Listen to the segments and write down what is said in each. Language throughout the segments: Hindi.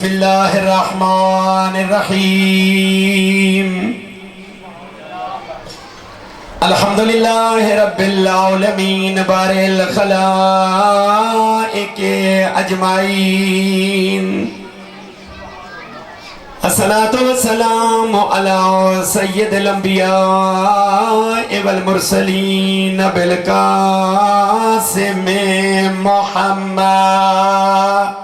बिस्मिल्लाहिर्रहमानिर्रहीम अल्हम्दुलिल्लाहि रब्बिल आलमीन बारिल खलाइक अजमाइन अस्सलातु वस्सलामु अला सय्यिदिल अंबिया वल मुरसलीन बिल कासिम मुहम्मद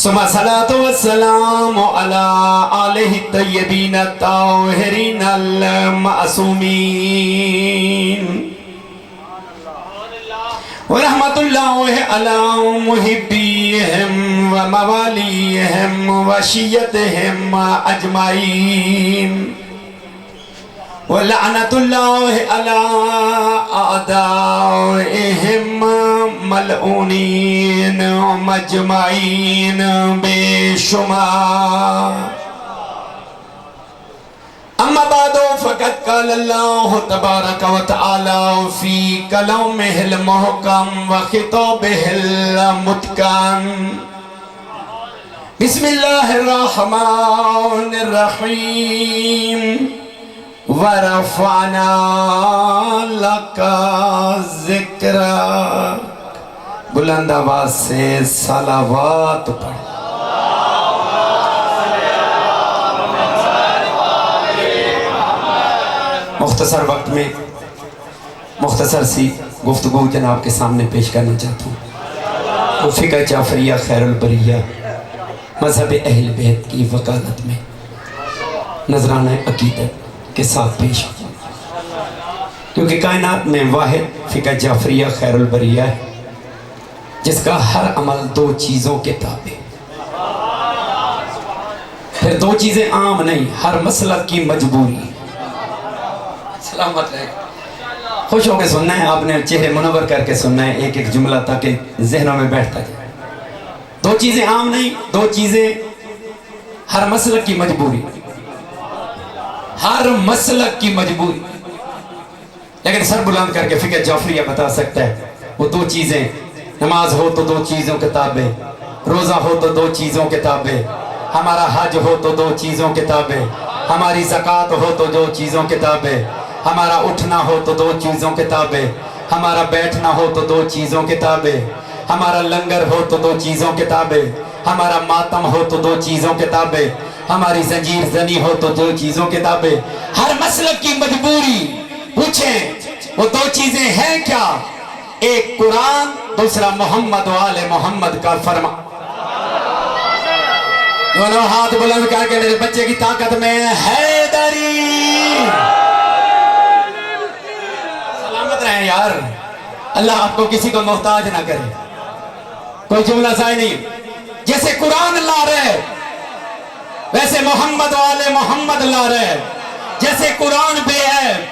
सुमा सलातु वस्सलामु अला आलिहि तय्यबीन ताहिरीन अल मासूमीन व रहमतुल्लाहि अला मुहिब्बिहिम व मवालिहिम व शिय्यतिहिम अजमाइन व लअनतुल्लाहि अला आदाइहिम मलऊनीन मजमाइन बेशुमार। अम्मा बादो फ़क़द क़ाल अल्लाहु तबारक व तआला फ़ी कलामिहिल मुहकम व ख़िताबिहिल मुतक़न बिस्मिल्लाहिर्रहमानिर्रहीम व रफ़अना लका ज़िक्रक। बुलंद आवाज से सलावत पढ़। मुख्तसर वक्त में मुख्तसर सी गुफ्तगू जनाब के सामने पेश करना चाहता हूँ। तो फ़िक़्ह जाफ़रिया खैरुल बरिया मज़हब अहल बैत की वकालत में नजराना अकीदत के साथ पेश, क्योंकि कायनात में वाहिद फ़िक़्ह जाफ़रिया खैरुल बरिया है जिसका हर अमल दो चीज़ों के ताबे। फिर दो चीज़ें आम नहीं, हर मसलक की मजबूरी। सलामत रहे, खुश होकर सुनना है, आपने चेहरे मुनव्वर करके सुनना है एक एक जुमला ताकि जहनों में बैठता जाए। दो चीज़ें आम नहीं, दो चीज़ें हर मसलक की मजबूरी, हर मसलक की मजबूरी। लेकिन सर बुलंद करके फ़िक़्ह जाफ़रिया बता सकता है वो दो चीज़ें, नमाज हो तो दो चीज़ों के ताबे, रोज़ा हो तो दो चीज़ों के ताबे, हमारा हज हो तो दो चीज़ों के ताबे, हमारी ज़कात हो तो दो चीज़ों के ताबे, हमारा उठना हो तो दो चीज़ों के ताबे, हमारा बैठना हो तो दो चीज़ों के ताबे, हमारा लंगर हो तो दो चीज़ों के ताबे, हमारा मातम हो तो दो चीज़ों के ताबे, हमारी जंजीर जनी हो तो दो चीज़ों के ताबे। हर मसलक की मजबूरी। पूछें वो दो चीज़ें हैं क्या? एक कुरान, दूसरा मोहम्मद वाले मोहम्मद का फरमा। दोनों हाथ बुलंद करके मेरे बच्चे की ताकत में हैदरी। सलामत रहे यार, अल्लाह आपको किसी को मोहताज ना करे। कोई जुमला सही नहीं। जैसे कुरान ला रहे वैसे मोहम्मद वाले मोहम्मद ला रहे। जैसे कुरान पे है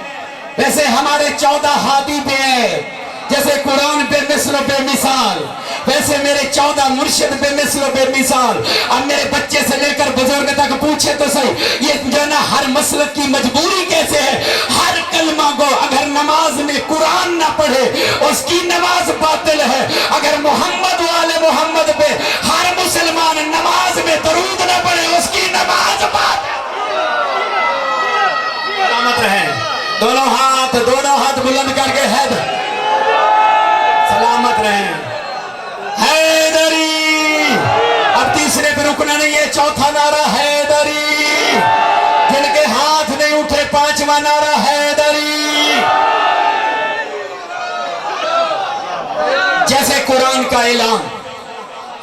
वैसे हमारे 14 हादी पे है। जैसे कुरान पे मिसल पे मिसाल वैसे मेरे 14 मुर्शिद पे मिसल पे मिसाल। अब मेरे बच्चे से लेकर बुजुर्ग तक पूछे तो सही, ये जो ना हर मसलक की मजबूरी कैसे है? हर कलमा को अगर नमाज में कुरान ना पढ़े उसकी नमाज बातिल है। अगर मोहम्मद वाले मोहम्मद पे हर मुसलमान नमाज में दरूद ना पढ़े उसकी नमाज बातिल। सलामत रहे, दोनों हाथ बुलंद करके हैदर। सलामत रहे, हैदरी। अब तीसरे पे रुकना नहीं है, चौथा नारा हैदरी। जिनके हाथ नहीं उठे पांचवा नारा हैदरी। जैसे कुरान का ऐलान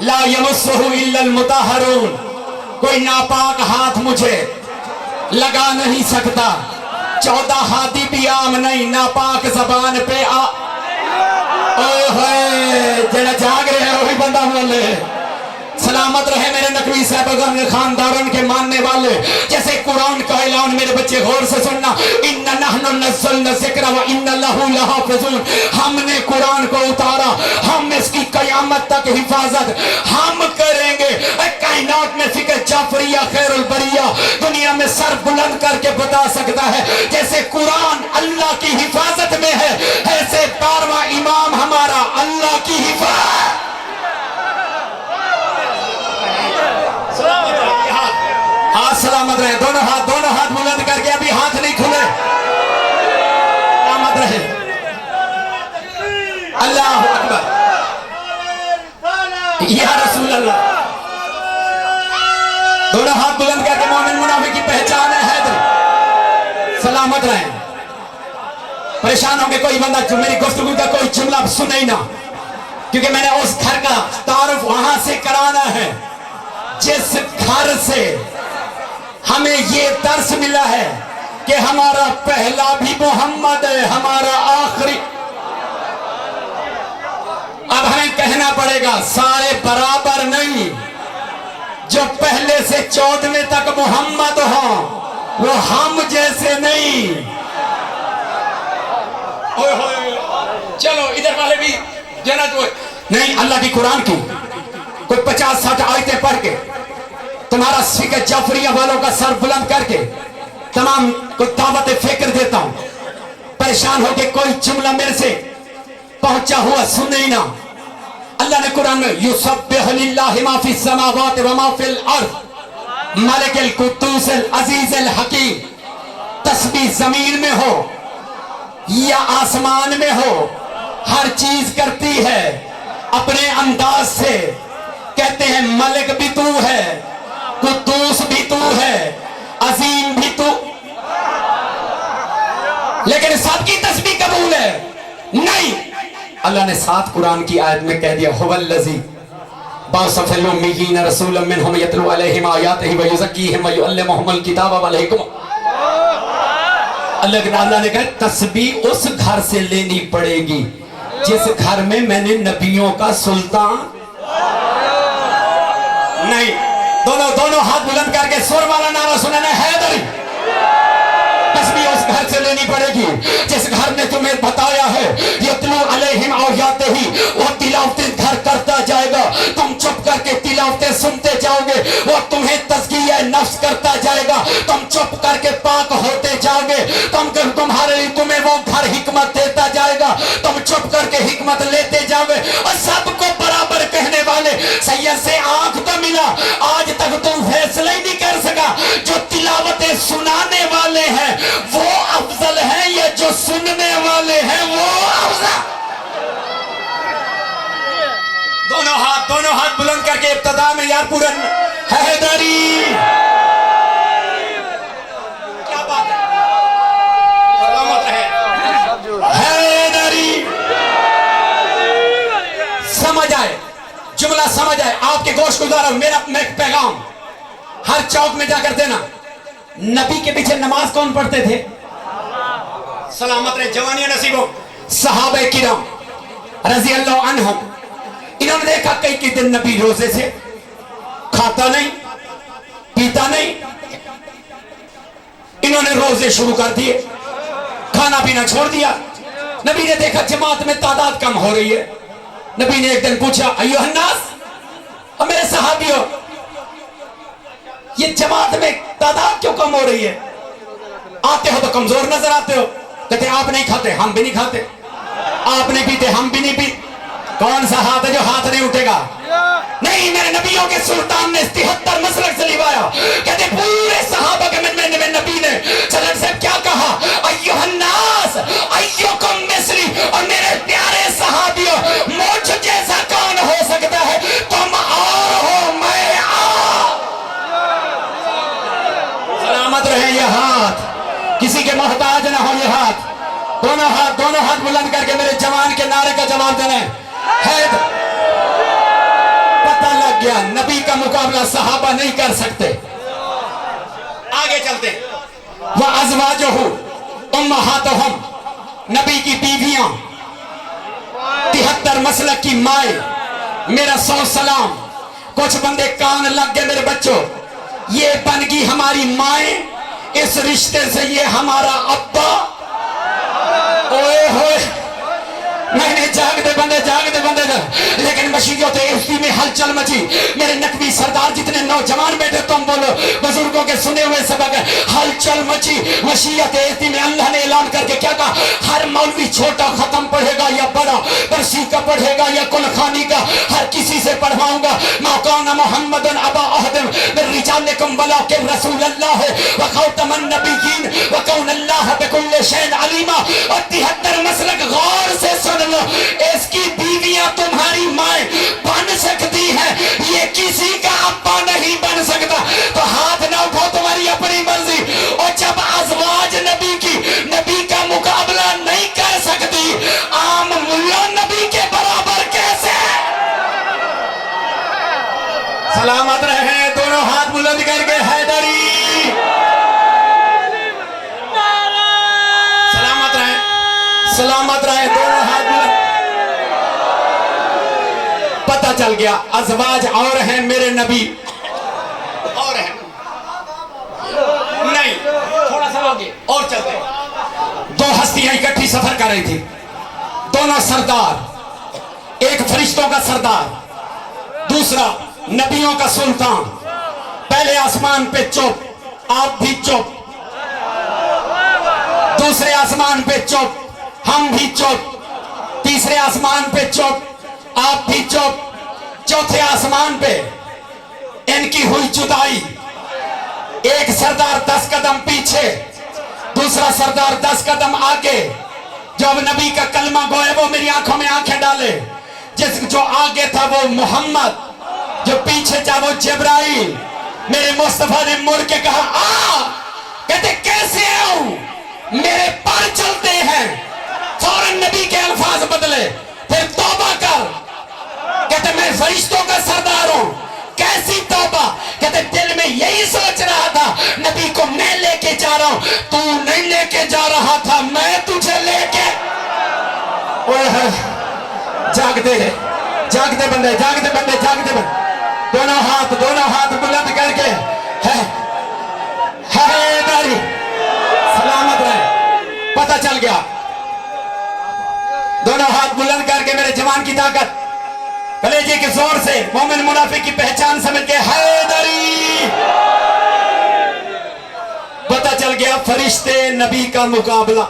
ला यमस्सुहु इल्लल मुतahharun, कोई नापाक हाथ मुझे लगा नहीं सकता। 14 हाथी भी आम नहीं, नापाक जबान पे आ। जरा जाग रहे हैं वही बंदा बोले। सलामत रहे मेरे नकवी साहबगण खानदारन के मानने वाले। जैसे कुरान का ऐलान, मेरे बच्चे गौर से सुनना, इन्ना नहनु नज़्ज़लना ज़िक्रा व इन्ना लहू लहाफ़िज़ून। हमने कुरान को उतारा, हम इसकी कयामत तक हिफाजत हम करेंगे। कायनात में फ़िक़्ह जाफ़रिया खैरुल बरिया दुनिया में सर बुलंद करके बता सकता है जैसे कुरान अल्लाह की हिफाजत में है, ऐसे 12वां अल्लाह अकबर। या रसूल अल्लाह। दोनों हाथ बुलंद करके मोमिन मुनाफिक की पहचान है हैदरी। सलामत रहे। परेशान होंगे कोई बंदा जो मेरी गुफ्तगू का कोई जुमला सुने ही ना, क्योंकि मैंने उस घर का तारुफ वहां से कराना है जिस घर से हमें ये दर्स मिला है कि हमारा पहला भी मोहम्मद है, हमारा आखिरी। अब हमें कहना पड़ेगा सारे बराबर नहीं, जो पहले से 14वें तक मोहम्मद हो वो हम जैसे नहीं। चलो इधर वाले भी जन्नत नहीं। अल्लाह की कुरान की कोई 50-60 आयतें पढ़ के तुम्हारा फिक्र जाफरिया वालों का सर बुलंद करके तमाम को दावत फिक्र देता हूं। परेशान होके कोई जुमला मेरे से पहुंचा हुआ सुने ही ना। अल्लाह ने कुरान में युसब्बिहु लिल्लाहि मा फिस समावाति व मा फिल अर्द मलिकुल कुद्दूसिल अजीजुल हकीम। तस्बीह जमीन में हो या आसमान में हो, हर चीज करती है अपने अंदाज से। कहते हैं मलिक भी तू है, कुद्दूस भी तू है, अजीम भी तू, लेकिन सबकी तस्बीह कबूल है नहीं। अल्लाह ने 7 कुरान की आयत में कह दिया हुवल्लज़ी बासफ़िल उम्मिय्यीन रसूलन मिनहुम यतलू अलैहिम आयातिही व युज़क्कीहिम व युअल्लिमुहुमुल किताब वल हिकमा। अल्लाह ने कहा तस्बीह उस घर से लेनी पड़ेगी जिस घर में मैंने नबियों का सुल्तान नहीं। दोनों हाथ बुलंद करके सुर वाला नारा सुनाना हैदरी। तस्बीह उस घर से लेनी पड़ेगी जिस घर ने तुम्हें बताया है यतलू अलैहिम आयातिही, वो तिलावतें घर करता जाएगा, तुम चुप करके तिलावतें सुनते जाओगे। वो तुम्हें तज़किया नफ्स करता जाएगा, तुम चुप करके पाक होते जाओगे। तुम्हें वो घर हिकमत देता जाएगा, तुम चुप करके हिकमत लेते जाओगे। और सबको बराबर कहने वाले सैयद से आंख तो मिला, आज तक तुम फैसला ही नहीं कर सका। जो तिलावतें सुनाने वाले हैं वो अफजल है या जो सुनने वाले हैं वो अफजल। दोनों हाथ बुलंद करके इब्तिदा में यार पूरन हैदरी। क्या बात है, सलामत रहे हैदरी। समझ आए जुमला, समझ आए आपके गोश्त गुजारा। मेरा पैगाम हर चौक में जाकर देना। नबी के पीछे नमाज कौन पढ़ते थे? सलामत रहे जवानियां नसीब हो। सहाबे किराम रजी अल्लाह अन्हुम, इन्होंने देखा कई दिन नबी रोजे से खाता नहीं पीता नहीं। इन्होंने रोजे शुरू कर दिए, खाना पीना छोड़ दिया। नबी ने देखा जमात में तादाद कम हो रही है। नबी ने एक दिन पूछा अय्युहन्नास, और मेरे सहाबियों ये जमात में तादाद क्यों कम हो रही है? आते हो तो कमजोर नजर आते हो। कहते आप नहीं खाते हम भी नहीं खाते, आप नहीं पीते हम भी नहीं पीते। कौन सा हाथ है जो हाथ नहीं उठेगा? नहीं, मेरे नबियों के सुल्तान ने 73 मसलक से लिवाया। कहते पूरे सहाबा के में नबी ने सल्लल्लाहु अलैहि क्या कहा? अय्युहन्नास अय्युकुम मिस्ली, और मेरे प्यारे सहाबियों मुझ जैसा कौन हो सकता है? तुम और हो मैं और। सलामत रहे ये हाथ, किसी के मोहताज ना हो ये हाथ। दोनों हाथ बुलंद करके मेरे जवान के नारे का जवाब देने। पता लग गया नबी का मुकाबला सहाबा नहीं कर सकते। आगे चलते। वह अज़वाजुहु उम्महातुहुम, नबी की बीवियां 73 मसलक की माए, मेरा सौ सलाम। कुछ बंदे कान लग गए मेरे बच्चों, ये बन गई हमारी माए, इस रिश्ते से ये हमारा अब्बा। ओए होए, मैंने जागते बंदे लेकिन मशीयत इफ्ती में हलचल मची। मेरे नकवी सरदार जितने नौजवान बैठे तुम बोलो, बुजुर्गों के सुने हुए सबक, हलचल मची। मशीयत इफ्ती में अल्लाह ने ऐलान करके क्या कहा? हर मौलवी छोटा खत्म पढ़ेगा या बड़ा, बरसी का पढ़ेगा या कुलखानी का, हर किसी से पढ़वाऊंगा। मौकाना मोहम्मदन अबा अहदम रिजालिकुम वलाकिन रसूल अल्लाह व खातमन नबिय्यीन व कौन अल्लाह बिकुल्लि शैइन अलीमा। और 73 मसलक गौर से सुन लो। लो, इसकी बीवियां तुम्हारी माए बन सकती है, ये किसी का अब्बा नहीं बन सकता। तो हाथ ना उठाओ, तुम्हारी अपनी मर्जी। और जब अज़वाज नबी की नबी का मुकाबला नहीं कर सकती, आम मुल्ला नबी के बराबर कैसे? सलामत रहे, दोनों हाथ बुलंद करके हैदरी। सलामत रहे, सलामत रहे, दोनों हाथ बुलंद। पता चल गया अज़वाज और हैं, मेरे नबी और हैं। नहीं, थोड़ा सा आगे और चलते हैं। दो हस्तियां इकट्ठी सफर कर रही थी, दोनों सरदार, एक फरिश्तों का सरदार, दूसरा नबियों का सुल्तान। पहले आसमान पे चुप, आप भी चुप। दूसरे आसमान पे चुप, हम भी चुप। तीसरे आसमान पे चुप, आप भी चुप। चौथे आसमान पे इनकी हुई जुदाई। एक सरदार 10 कदम पीछे, दूसरा सरदार 10 कदम आगे। जब नबी का कलमा गोए वो मेरी आंखों में आंखें डाले। जो आगे था वो मोहम्मद, जो पीछे था वो जिब्राइल। मेरे मुस्तफा ने मुड़ के कहा आ। कहते कैसे आऊं, मेरे पर चलते हैं। फौरन नबी के अल्फाज बदले, फिर तौबा कर। कहते मैं फरिश्तों का सरदार हूं, कैसी तौबा? कहते दिल में यही सोच रहा था, नबी को मैं लेके जा रहा हूं, तू नहीं लेके जा रहा था, मैं तुझे लेके। जागते जागते बंदे, जागते बंदे, जागते बंदे। दोनों हाथ बुलंद करके हैदरी। सलामत रहे, पता चल गया। दोनों हाथ बुलंद करके मेरे जवान की ताकत, कलेजे के जोर से मोमिन मुनाफिक की पहचान समझ के हैदरी। पता चल गया फरिश्ते नबी का मुकाबला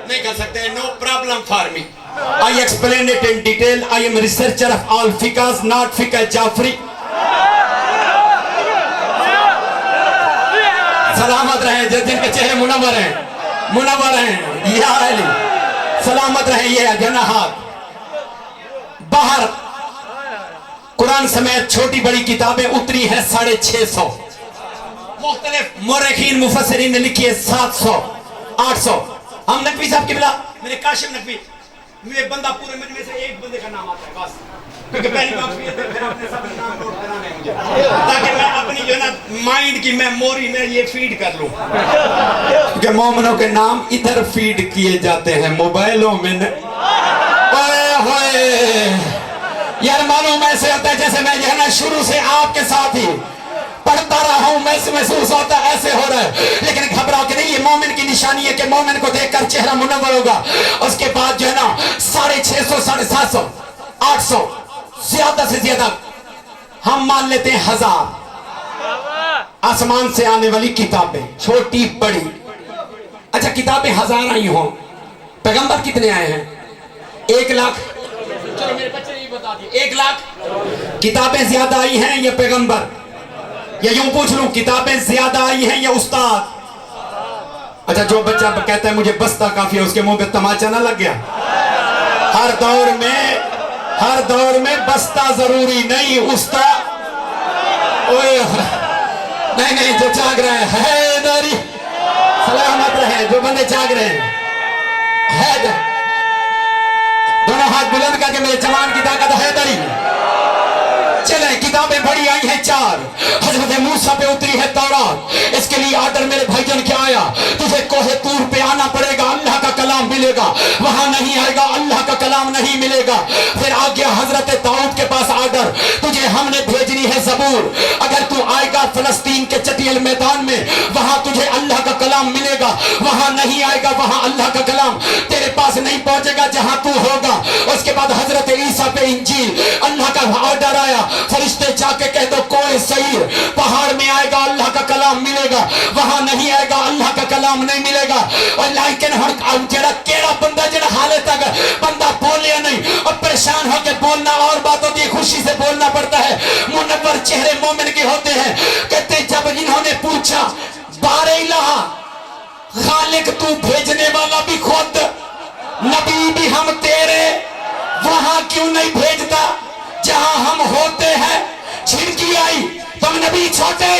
नहीं कर सकते। No problem for me, I explain it in detail. I am researcher of all fiqhs, not fiqh Jafri. सलामत रहे जो जिनके चेहरे मुनव्वर हैं, या अली। सलामत रहे ये दोनों हाथ। बाहर कुरान समेत छोटी बड़ी किताबें उतरी हैं 650। मुख्तलिफ मुर्रिखीन मुफस्सिरीन ने लिखी है 700, 800। हम नकवी साहब की बिला, मेरे काशिम नकवी, मेरे बंदा पूरे मजमे से एक बंदे का नाम आता है बस, क्योंकि पहली बात फिर आपने सब नाम नोट कराना है मुझे, ताकि मैं अपनी जो ना माइंड की मेमोरी में ये फीड कर लूं। क्योंकि मोमिनों के नाम इधर फीड किए जाते हैं, मोबाइलों में। यार मालूम ऐसे होता है जैसे मैं जो है ना शुरू से आपके साथ ही पढ़ता रहा हूं, मैं महसूस होता है ऐसे हो रहा है। लेकिन घबराओ कि नहीं, ये मोमिन की निशानी है कि मोमिन को देखकर चेहरा मुनव्वर होगा। उसके बाद जो है ना 650, 750, 800, ज्यादा से ज्यादा हम मान लेते हैं 1000 आसमान से आने वाली किताबें, छोटी बड़ी। अच्छा किताबें 1000 आई हो, पैगंबर कितने आए हैं? 1 लाख। चलो मेरे बच्चे ये बता दिए, 1 लाख किताबें ज्यादा आई हैं या पैगंबर? या यूं पूछ लूं, किताबें ज्यादा आई हैं या उस्ताद? अच्छा जो बच्चा कहता है मुझे बस्ता काफी है, उसके मुंह पे तमाचा ना लग गया। हर दौर में बस्ता जरूरी नहीं, उस्ताद। ओए नहीं, जो जाग रहे हैं हैदरी, सलामत रहे जो बंदे जाग रहे हैं हैदर। दोनों हाथ बुलंद करके मेरे जवान की ताकत हैदरी। चले किताबें बड़ी आई हैं 4। हजरत मूसा पे उतरी है तौरात। इसके लिए आर्डर मेरे भाईजान क्या आया, तुझे कोहे तूर पे आना पड़ेगा, अल्लाह का कलाम मिलेगा। वहां नहीं आएगा, अल्लाह का कलाम नहीं मिलेगा। फिर आ गया हजरत दाऊद के पास आर्डर, तुझे हमने भेजनी है जबूर। अगर तू आएगा फलस्तीन के चटियल मैदान में, वहां तुझे अल्लाह का कलाम मिलेगा। वहां नहीं आएगा, वहां अल्लाह का कलाम तेरे पास नहीं पहुंचेगा जहां तू होगा। उसके बाद हजरत ईसा पे इंजील, अल्लाह का ऑर्डर आया, फरिश्ते जाके कह दो कोई सही पहाड़ में आएगा, अल्लाह का कलाम मिलेगा। वहां नहीं आएगा, अल्लाह का कलाम नहीं मिलेगा। और लेकिन हम जेड़ा केड़ा बंदा जेड़ा हाले तक बंदा बोले नहीं और परेशान होकर बोलना और बात होती है, खुशी से बोलना पड़ता है। मुनव्वर चेहरे मोमिन के होते हैं। कहते जब इन्होंने पूछा बारे इलाहा, खालिक तू भेजने वाला भी खुद, नबी भी हम तेरे, झिड़की आई, तुम नबी छोटे,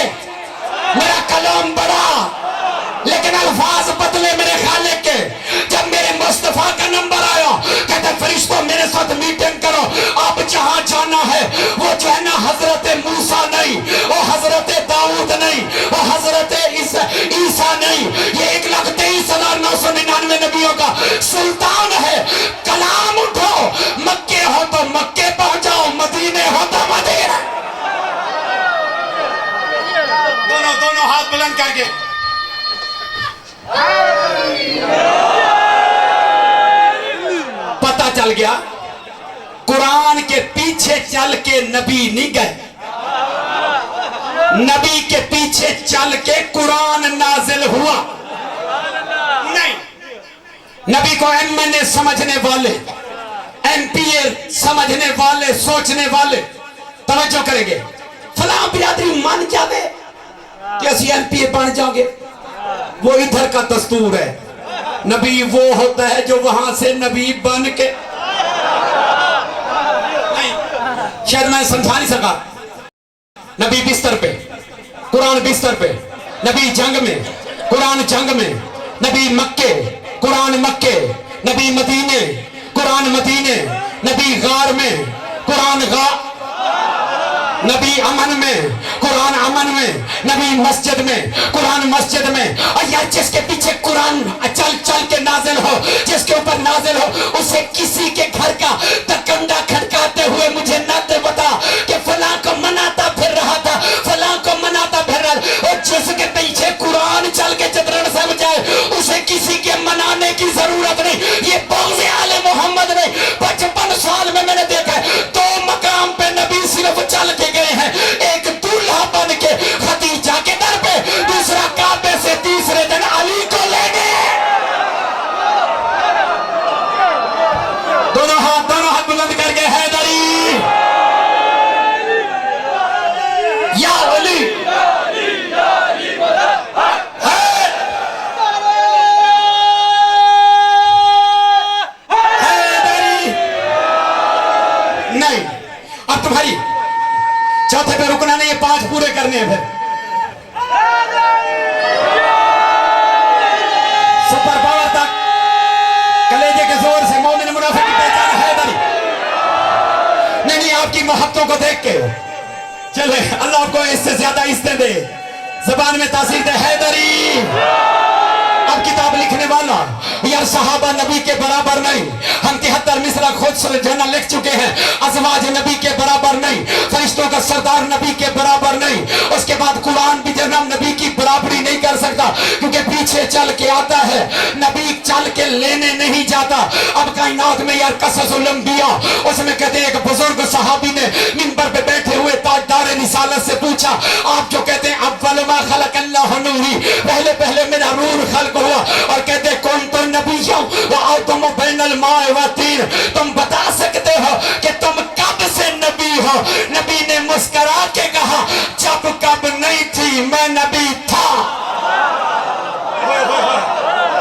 मेरा कलाम बड़ा, लेकिन अल्फाज बदले मेरे खालिक के। जब मेरे मुस्तफा का नंबर आया, कहते फरिश्तों मेरे साथ मीटिंग करो, आप जहां जाना है वो जो है ना हजरत मूसा नहीं, वो हजरत दाऊद नहीं, वो हजरत ईसा नहीं, ये 1,23,999 नबियों का सुल्तान है। कलाम उठो, मक्के हो तो मक्के पहुंचाओ, मदीने हो तो मदीना। दोनों दोनों हाथ बुलंद करके पता चल गया, कुरान के पीछे चल के नबी नहीं गए, नबी के पीछे चल के कुरान नाजिल हुआ नहीं। नबी को एमएनए समझने वाले, एमपीए समझने वाले, सोचने वाले तवज्जो करेंगे, फलां बिरादरी मान जावे कि असि एमपीए बन जाओगे, वो इधर का दस्तूर है। नबी वो होता है जो वहां से नबी बन के, नहीं शायद मैं समझा नहीं सका। नबी बिस्तर पे, कुरान बिस्तर पे, नबी जंग में, कुरान जंग में, नबी मक्के, कुरान मक्के, नबी मदीने, कुरान मदीने, नबी गार में, कुरान गार, नबी अमन में, कुरान अमन में, नबी मस्जिद में, कुरान मस्जिद में। और यार जिसके पीछे कुरान चल चल के नाजिल हो, जिसके ऊपर नाजिल हो, उसे किसी के घर का तकंडा खटकाते हुए मुझे नाते बता कि फलां को मनाता फिर रहा था, फलां को मनाता फिर रहा। और जिसके पीछे कुरान चल के चित्रण समझ जाए, उसे किसी के मनाने की जरूरत नहीं। ये बग़्ज़ आले मोहम्मद नहीं, 55 साल में मैंने देखा है 2 मकाम पे नबी सिर्फ चल के गए हैं, एक दूल्हा बन के खदीजा के दर पे, दूसरा काबे से, तीसरे दिन अली को लेने। दोनों हाथ बुलंद करके हैदरी या अली, नहीं अब तुम्हारी चौथे पे रुकना नहीं है, 5 पूरे करने हैं। फिर सुपर पावर तक कलेजे के जोर से मोमिन मुनाफिक की पहचान हैदरी। नहीं आपकी मोहब्बतों को देख के चले, अल्लाह आपको इससे ज्यादा इज्जत दे, जबान में तासीर दे। हैदरी अब किताब लिखने वाला यार सहाबा नबी के बराबर नहीं, हम 73 मिसरा खुद सुलझाना लिख चुके हैं, अज़वाज नबी के बराबर नहीं, फरिश्तों का सरदार नबी के बराबर नहीं। उसके बाद कुरान भी जनाब नबी की बराबरी नहीं कर सकता, क्योंकि पीछे चल के आता है, नबी चल के लेने नहीं जाता। अब कायनात में यार कससुल अंबिया, उसमें कहते हैं एक बुजुर्ग सहाबी ने मिंबर पे बैठे हुए ताजदार निसालत से पूछा, आप जो कहते हैं अव्वल मा खलक़ल्लाहु नूरी, पहले पहले मेरा नूर खल्क हुआ, और कहते कौन तो नबी हो तुम बैनल माए व तीर, तुम बता सकते हो कि तुम कब से नबी हो? नबी ने मुस्कुरा के कहा, जब कब नहीं थी मैं नबी था।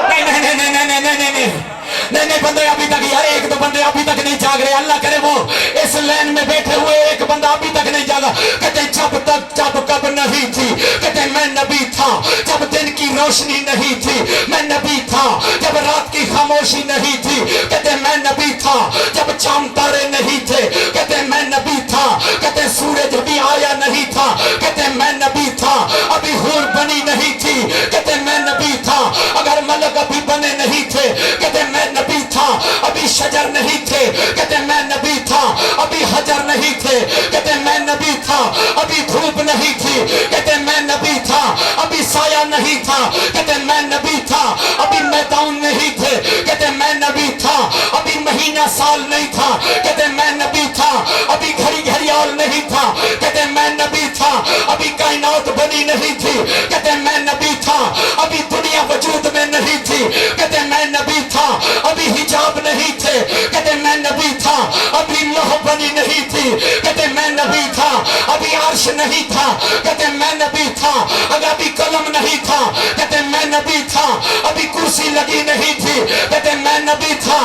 नहीं नहीं नहीं नहीं नहीं नहीं नहीं नहीं नहीं बंदे अभी तक यार, 1-2 बंदे अभी तक नहीं जाग रहे। अल्लाह करे वो इस लाइन में बैठे हुए एक बंदा अभी तक नहीं जागा। कहते जब तक जब कब नहीं थी, कहते मैं नबी था जब दिन की रोशनी नहीं थी, मैं नबी था जब रात की खामोशी नहीं थी, कहते मैं नबी था जब चांद तारे नहीं थे, कहते मैं नबी था, कहते सूरज भी आया नहीं था, कहते मैं नबी था अभी हूर बनी नहीं थी, कहते मैं नबी था अगर मलक अभी बने नहीं थे, कहते मैं नबी था अभी शजर नहीं थे, कहते मैं नबी था अभी हजर नहीं थे, कहते मैं नबी था अभी धूप नहीं थी, कहते मैं नबी था अभी साया नहीं था, कहते मैं नबी था अभी मैदान नहीं थे, कहते मैं नबी था अभी महीना साल नहीं था, कहते मैं नबी था अभी घड़ी घड़ियाल नहीं था, कहते मैं नबी था अभी कायनात बनी नहीं थी, कहते मैं नबी था अभी दुनिया वजूद में नहीं थी, कहते मैं नबी था अभी हिजाब नहीं थे, कहते मैं नबी था अभी लौह बनी नहीं थी, कहते मैं नबी था अभी अर्श नहीं था, कहते मैं नबी था अगर अभी कलम नहीं था, कहते मैं नबी था अभी कुर्सी लगी नहीं थी, कहते मैं नबी था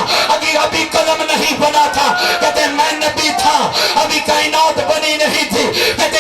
अभी कलम नहीं बना था, कहते मैं नबी था अभी कायनात बनी नहीं थी, कहते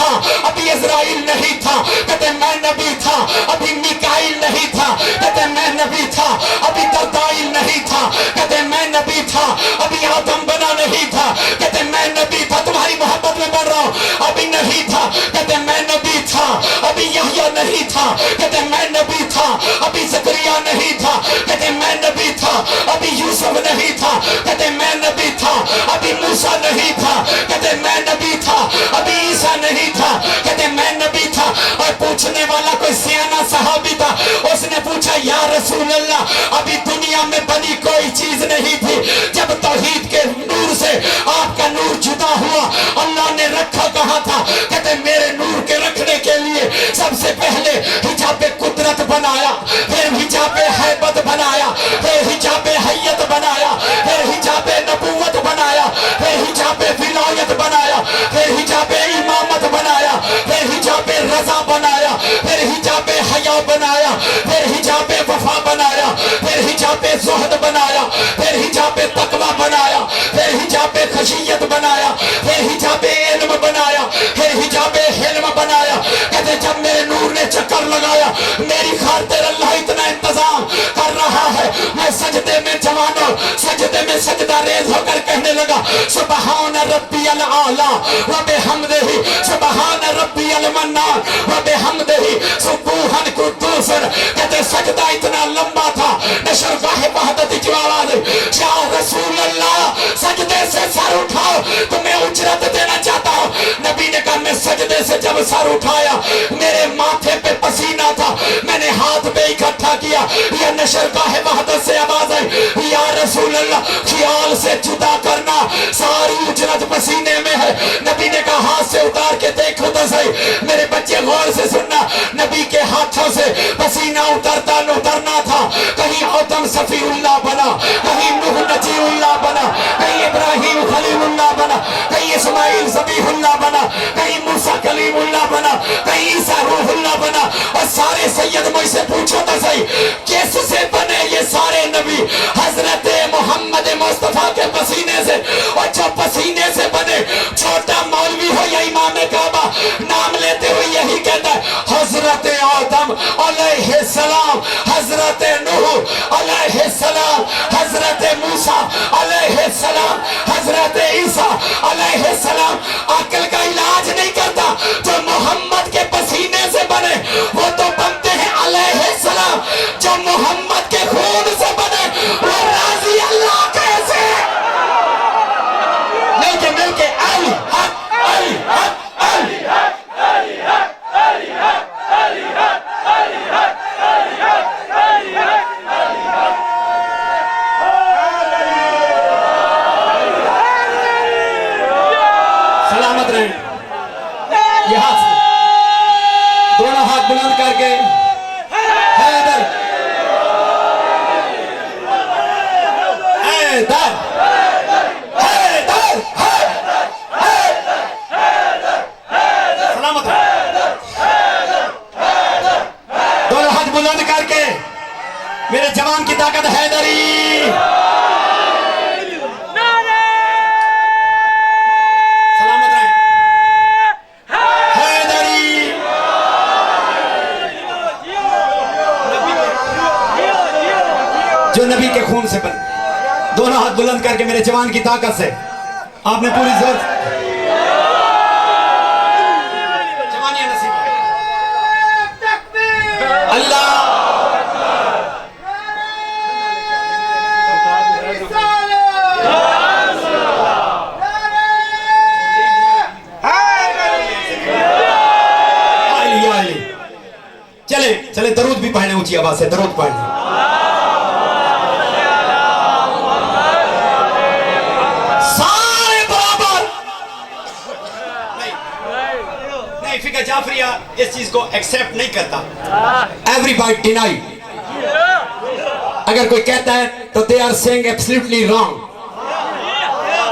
था, अभी इज़राइल नहीं था, कहते मैं नबी था। अभी मिकाइल नहीं था, कहते मैं नबी था। अभी दरदाइल नहीं था, कहते मैं नबी था। अभी आदम बना नहीं था, कहते मैं नबी था। तुम्हारी मोहब्बत में बढ़ रहा हूं। अभी नहीं था, कहते मैं नबी था। अभी यहया नहीं था, कहते मैं नबी था। अभी ज़करिया नहीं था, कहते मैं नबी था। अभी यूसुफ नहीं था, कहते मैं नबी था। अभी मूसा नहीं था, कहते मैं नबी था। अभी ईसा नहीं था, कहते मैं नबी था। और पूछने वाला कोई सियाना सहाबी था, उसने पूछा या रसूल अल्लाह, अभी दुनिया में बनी कोई चीज नहीं थी जब तौहीद के नूर से आपका नूर जुदा हुआ, अल्लाह ने रखा कहाँ था? कहते मेरे नूर के रखने के लिए सबसे पहले हिजाब कुदरत बनाया, फिर हिजाब हैबत बनाया, फिर हिजाब हैयत बनाया, फिर हिजाब नबूवत बनाया, फिर हिजाब विलायत बनाया, फिर हिजाब इमामत बनाया, फिर हिजाब रजा बनाया, फिर हिजाब हया बनाया, फिर हिजाब वफा बनाया, फिर हिजाब ज़ुहद बनाया, फिर हिजाब तकवा बनाया, फिर हिजाब खशियत बनाया, फिर हिजाब इल्म बनाया, फिर हिजाब हिल्म बनाया। कहते जब मेरे नूर ने चक्कर लगाया, मेरी खातिर अल्लाह इतना इंतजाम कर रहा है, मैं सजदे में जवानों सजदे में सजदा रेज होकर कहने लगा सुबहान रब्बियल आला व बिहम्दिही, सुबहान रब्बियल मन्नान व बिहम्दिही, सुबहान कुद्दूस। कहते सजदा इतना लंबा था, नशरगाह वहदत की आवाज, या रसूल अल्लाह सजदे से सर उठाओ, तुम्हें उजरत देना चाहता हूं। नबी ने कहा मैं सजदे से जब सर उठाया, मेरे माथे पे पसीना था, मैंने हाथ पे इकट्ठा किया, यह नशरगाह वहदत से आवाज आई, या रसूल अल्लाह ख्याल से जुदा करना, सारी उजरत पसीने में है। नबी ने कहा हाथ से उतार के देखो तो सही। मेरे बच्चे गौर से सुनना, नबी के हाथों से पसीना उतरता न उतरना था। कहीं आदम सफीउल्लाह बना, कहीं नूह नजीउल्लाह बना, कहीं इब्राहिम खलीलुल्लाह बना, कहीं इस्माइल ज़बीहुल्लाह बना, कहीं मूसा कलीमुल्लाह बना, कहीं ईसा रूहुल्लाह बना। और सारे सैयद मुझसे पूछो तो सही, किससे बने ये सारे नबी? हजरत मोहम्मद मुस्तफा के पसीने से। और जो पसीने से बने, छोटा मौलवी हो या इमाम काबा, नाम लेते हुए यही कहता है हजरत आदम अलैहिस्सलाम, हजरत नूह अलैहिस्सलाम, हजरत मूसा अलैहिस्सलाम, हजरत ईसा अलैहिस्सलाम। अक्ल का इलाज नहीं करता, जो मोहम्मद के पसीने से बने वो तो बनते हैं अलैहिस्सलाम, जो मोहम्मद के खून से बने वो राजी अल्लाह कैसे? मिलके अली हक अली हक अली हक अली हक अली हक अली हक अली हक अली हक अली हक अली हक। सलामत रहें। ये हाथ दोनों हाथ बुलंद करके हैदर हैदर सलामत रहे। दोनों हाथ बुलंद करके मेरे जवान की ताकत हैदरी। सलामत रहे। हैदरी। जो नबी के खून से बने। दोनों हाथ बुलंद करके मेरे जवान की ताकत से आपने पूरी जोर जवानियां नसीब अल्लाह। चले चले दरूद भी पढ़ने, ऊंची आवाज से दरूद पढ़ने। फिक्र जाफरिया इस चीज को एक्सेप्ट नहीं करता। Everybody deny. अगर कोई कहता है तो they are saying absolutely wrong.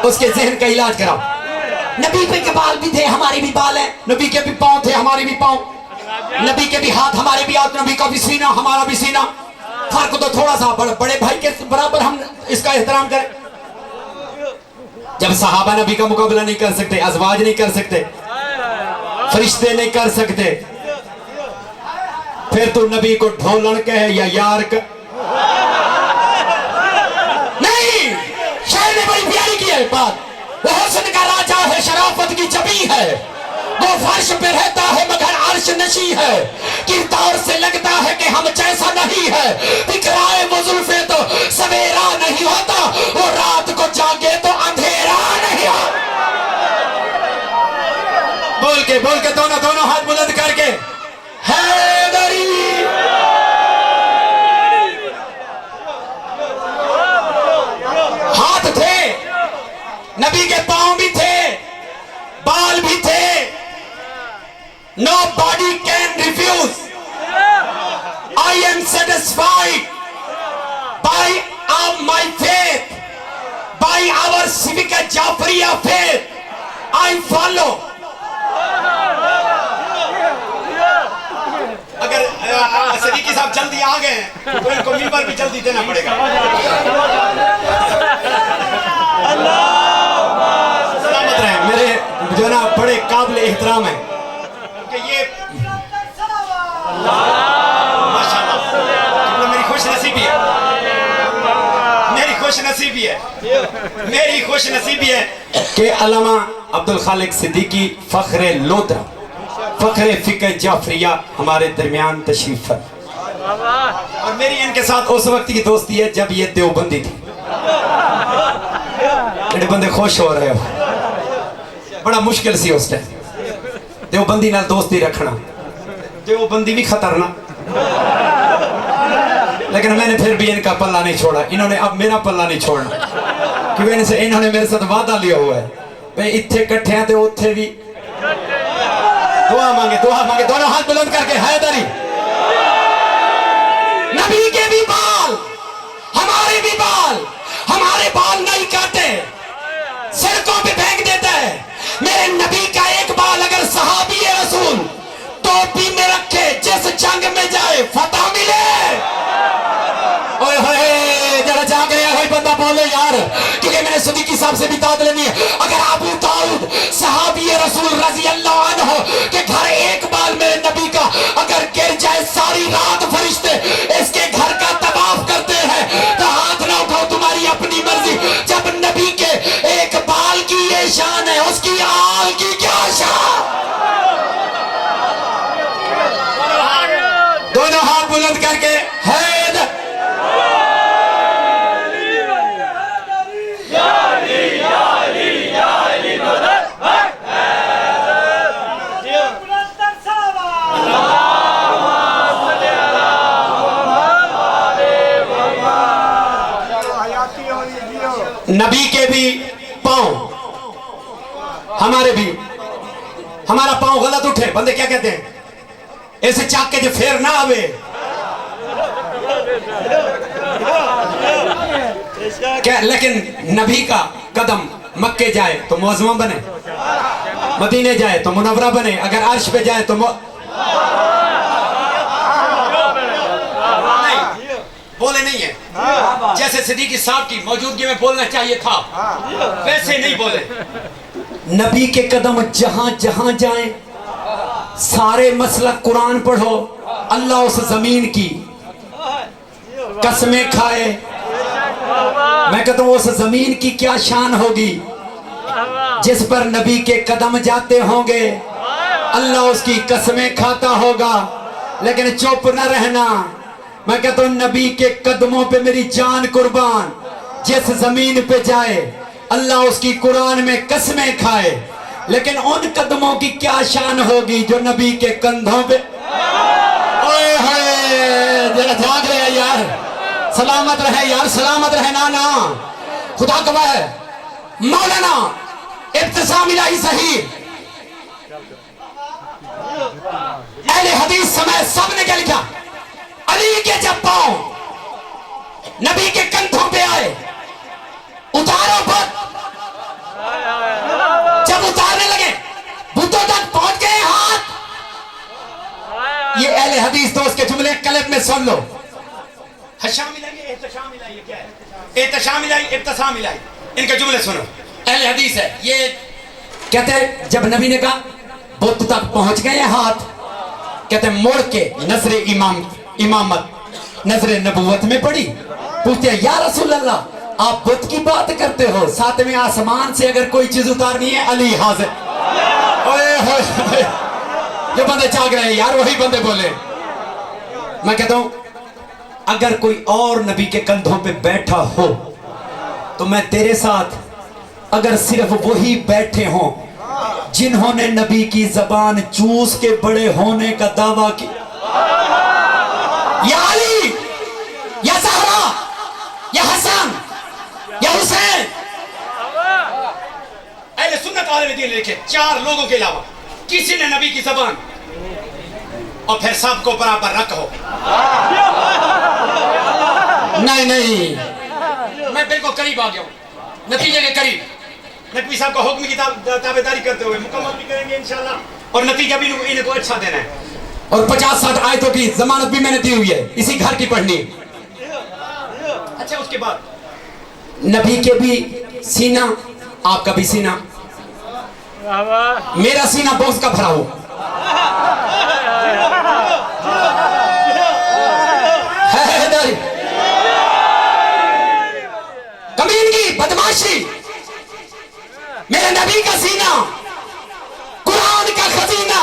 उसके जहन का इलाज कराओ। नबी के बाल भी थे, हमारे भी बाल हैं। नबी के भी पांव थे, हमारे भी पांव। नबी के भी हाथ, हमारे भी हाथ। नबी का भी सीना, हमारा भी सीना। फर्क तो थोड़ा सा, बड़े भाई के बराबर हम इसका एहतराम करें। जब सहाबा नबी का मुकाबला नहीं कर सकते, अजवाज नहीं कर सकते, फरिश्ते नहीं कर सकते, फिर तू नबी को ढोलन कहे या यार नहीं। शायर ने बड़ी प्यारी की है बात। वो हुस्न का राजा है, शराफत की चबी है, वो फर्श पे रहता है मगर अर्श नशी है, किरदार से लगता है कि हम जैसा नहीं है, दिखलाए वो जुल्फे तो सवेरा नहीं होता, वो रात को जागे तो अंधेरा नहीं होता। बोल के दोनों हाथ बुलंद करके हैदरी। हाथ थे, नबी के पांव भी थे, बाल भी थे। Nobody can refuse. I am satisfied by my faith, by our civic Jafriya faith. I follow. अगर सदीकी साहब जल्दी आ गए तो इनको मिंबर भी जल्दी देना पड़ेगा। सलामत रहे मेरे जो ना बड़े काबिल एहतराम है कि ये माशाल्लाह मेरी खुश नसीबी है, मेरी खुश नसीबी है कि अल्लामा अब्दुल खालिक सिद्दीकी फख्रे लोधा, फख्रे फिक्र जाफरिया हमारे दरमियान तशरीफ है। और मेरी इनके साथ उस वक्त की दोस्ती है जब ये देवबंदी थी। बड़े बंदे खुश हो रहे हो, बड़ा मुश्किल सी उस टाइम देवबंदी नाल दोस्ती रखना, देवबंदी भी खतरनाक, लेकिन मैंने फिर भी इनका पल्ला नहीं छोड़ा। इन्होंने अब मेरा पल्ला नहीं छोड़ना, क्योंकि इन्होंने मेरे साथ वादा लिया हुआ है भाई इत्थे कट्ठे हैं तो उत्थे भी दुआ मांगे। दोनों हाथ बुलंद करके हैदरी। नबी के भी बाल, हमारे भी बाल, हमारे बाल नहीं काटे, सड़कों पे फेंक देता है। मेरे नबी का एक बाल अगर सहाबी रसूल टोपी में रखे, जिस जंग में जाए फतह मिले। ओए होए जरा जाग गया है बंदा बोले यार, क्योंकि मैंने सिद्दीकी साहब से भी दाद लेनी है। अगर अबू दाऊद सहाबी रसूल रजी अल्लाह अन्हु के घर एक बाल मेरे नबी का अगर गिर जाए, सारी रात फरिश्ते इसके घर का तवाफ करते हैं, तो हाथ ना उठाओ, तुम्हारी अपनी मर्जी। जब नबी के एक बाल की ये शान है, उसकी आल की क्या शान। दोनों हाथ बुलंद करके हैद। नबी के भी पांव, हमारे भी, हमारा पांव गलत उठे, बंदे क्या कहते हैं, ऐसे चाक के जो फेर ना आवे, क्या, लेकिन नबी का कदम मक्के जाए तो मुअज़्ज़मा बने, मदीने जाए तो मुनव्वरा बने, अगर अर्श पे जाए तो बोले नहीं है। जैसे सिद्दीकी साहब की मौजूदगी में बोलना चाहिए था, वैसे नहीं बोले। नबी के कदम जहां जहां जाएं, सारे मसलक कुरान पढ़ो, अल्लाह उस जमीन की कसमें खाए। मैं कहता हूं उस जमीन की क्या शान होगी जिस पर नबी के कदम जाते होंगे, अल्लाह उसकी कसमें खाता होगा। लेकिन चुप न रहना, मैं कहता हूं नबी के कदमों पे मेरी जान कुर्बान, जिस जमीन पे जाए अल्लाह उसकी कुरान में कसमें खाए। लेकिन उन कदमों की क्या शान होगी जो नबी के कंधों पे। ओए होए जरा जाग रहे यार, सलामत रहे यार, सलामत रहे नाना, खुदा गवाह है। मौलाना इब्तिसाम इलाही सही अहले हदीस समय सबने क्या लिखा, अली के जब पांव नबी के कंधों पे आए, उतारो पर, जब उतारने लगे बुतों तक पहुंच गए हाथ। ये अहले हदीस दोस्त के जुमले कलब में सुन लो। हशाम इलाही, एहतशाम इलाही, क्या है एहतशाम इलाही, इब्तिसाम इलाही, इनके जुमले सुनो। अहले हदीस है, ये कहते हैं जब नबी ने कहा बुत तक पहुंच गए हाथ, कहते मोड़ के नजरे इमामत नजरे नबूवत में पड़ी। पूछते हैं या रसूल अल्लाह आप बुत की बात करते हो, सातवें आसमान से अगर कोई चीज उतारनी है अली हाजिर। ओए होए ये बंदे जाग रहे हैं यार, वही बंदे बोले। मैं कहता हूं अगर कोई और नबी के कंधों पे बैठा हो तो मैं तेरे साथ, अगर सिर्फ वही बैठे हों जिन्होंने नबी की जबान चूस के बड़े होने का दावा किया, या अली या ज़हरा या हसन या हुसैन, अहले सुन्नत वाले दीन लिखे 4 लोगों के अलावा किसी ने नबी की जबान, और फिर सबको बराबर रखो। नहीं नहीं, मैं बिल्कुल करीब आ गया हूं, नतीजे के करीब। नकवी साहब का हुक्म की ताबेदारी करते हुए मुकम्मल भी करेंगे इंशाल्लाह, और नतीजा भी इनको अच्छा देना है। और 50-60 आयतों की जमानत भी मैंने दी हुई है, इसी घर की पढ़नी। अच्छा, उसके बाद नबी के भी सीना, आपका भी सीना, मेरा सीना बोझ का भरा हो। कमीनगी, बदमाशी, मेरे नबी का सीना कुरान का खजीना।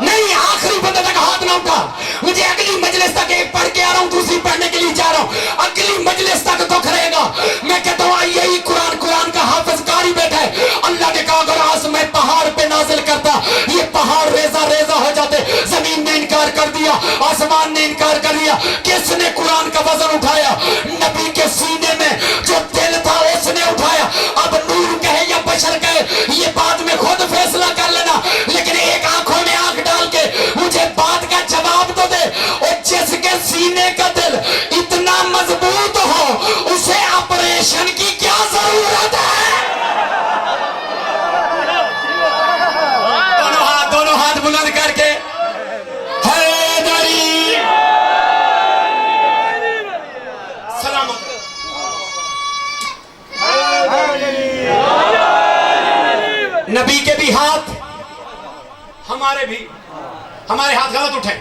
नहीं, आखिरी बंदे तक हाथ ना उठा। मुझे अगली मजलिस तक एक पढ़ के आ रहा हूं, दूसरी पढ़ने के लिए जा रहा हूं, अगली मजलिस तक दुख रहेगा। मैं कहता हूं यही कुरान का हाफिज कारी बैठा है। अल्लाह ने कहा अगर आज मैं पहाड़ पे नाजिल करता, ये पहाड़ रेजा रेजा हो जाते। जमीन ने इनकार कर दिया, आसमान ने इनकार कर दिया। किसने कुरान का वजन उठाया? नबी के सीने में जो दिल था उसने उठाया। अब नूर कहे या बशर कहे, ये बाद में खुद फैसला कर लेना, लेकिन एक आंखों में आंख डाल के मुझे बात का जवाब तो दे। और जिसके सीने का दिल इतना मजबूत हो उसे ऑपरेशन की क्या जरूरत है? दोनों हाथ बुलंद करके हैदरी सलामत। नबी के भी हाथ, हमारे हाथ गलत उठे।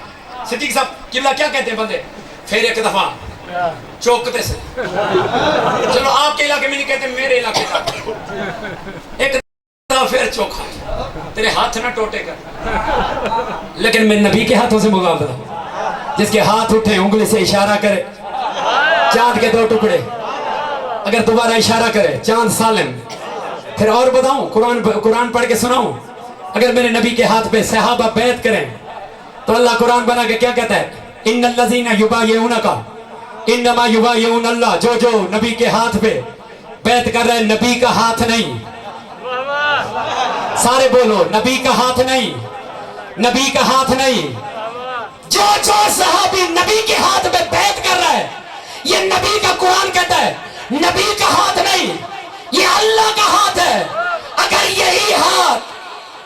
सिद्दीक साहब किबला क्या कहते हैं बंदे? फिर एक दफा चौकते से, चलो आपके इलाके में नहीं कहते, मेरे इलाके का एक दफा फिर चौका, तेरे हाथ ना टोटे कर। लेकिन मैं नबी के हाथों से मुकाबला, जिसके हाथ उठे उंगली से इशारा करे चांद के 2 टुकड़े, अगर दोबारा इशारा करे चांद सालिम। फिर और बताऊं, कुरान पढ़ के सुनाऊं, अगर मेरे नबी के हाथ पे सहाबा बैत करें तो अल्लाह कुरान बना के क्या कहता है? इन्नल्लज़ीना युबायिऊनका इन्नमा युबायिऊनल्लाह। जो नबी के हाथ पे बैत कर रहे हैं, नबी का हाथ नहीं। सारे बोलो, नबी का हाथ नहीं, नबी का हाथ नहीं। जो सहाबी नबी के हाथ पे बैत कर रहा है, ये नबी का कुरान कहता है, नबी का हाथ नहीं, ये अल्लाह का हाथ है। अगर यही हाथ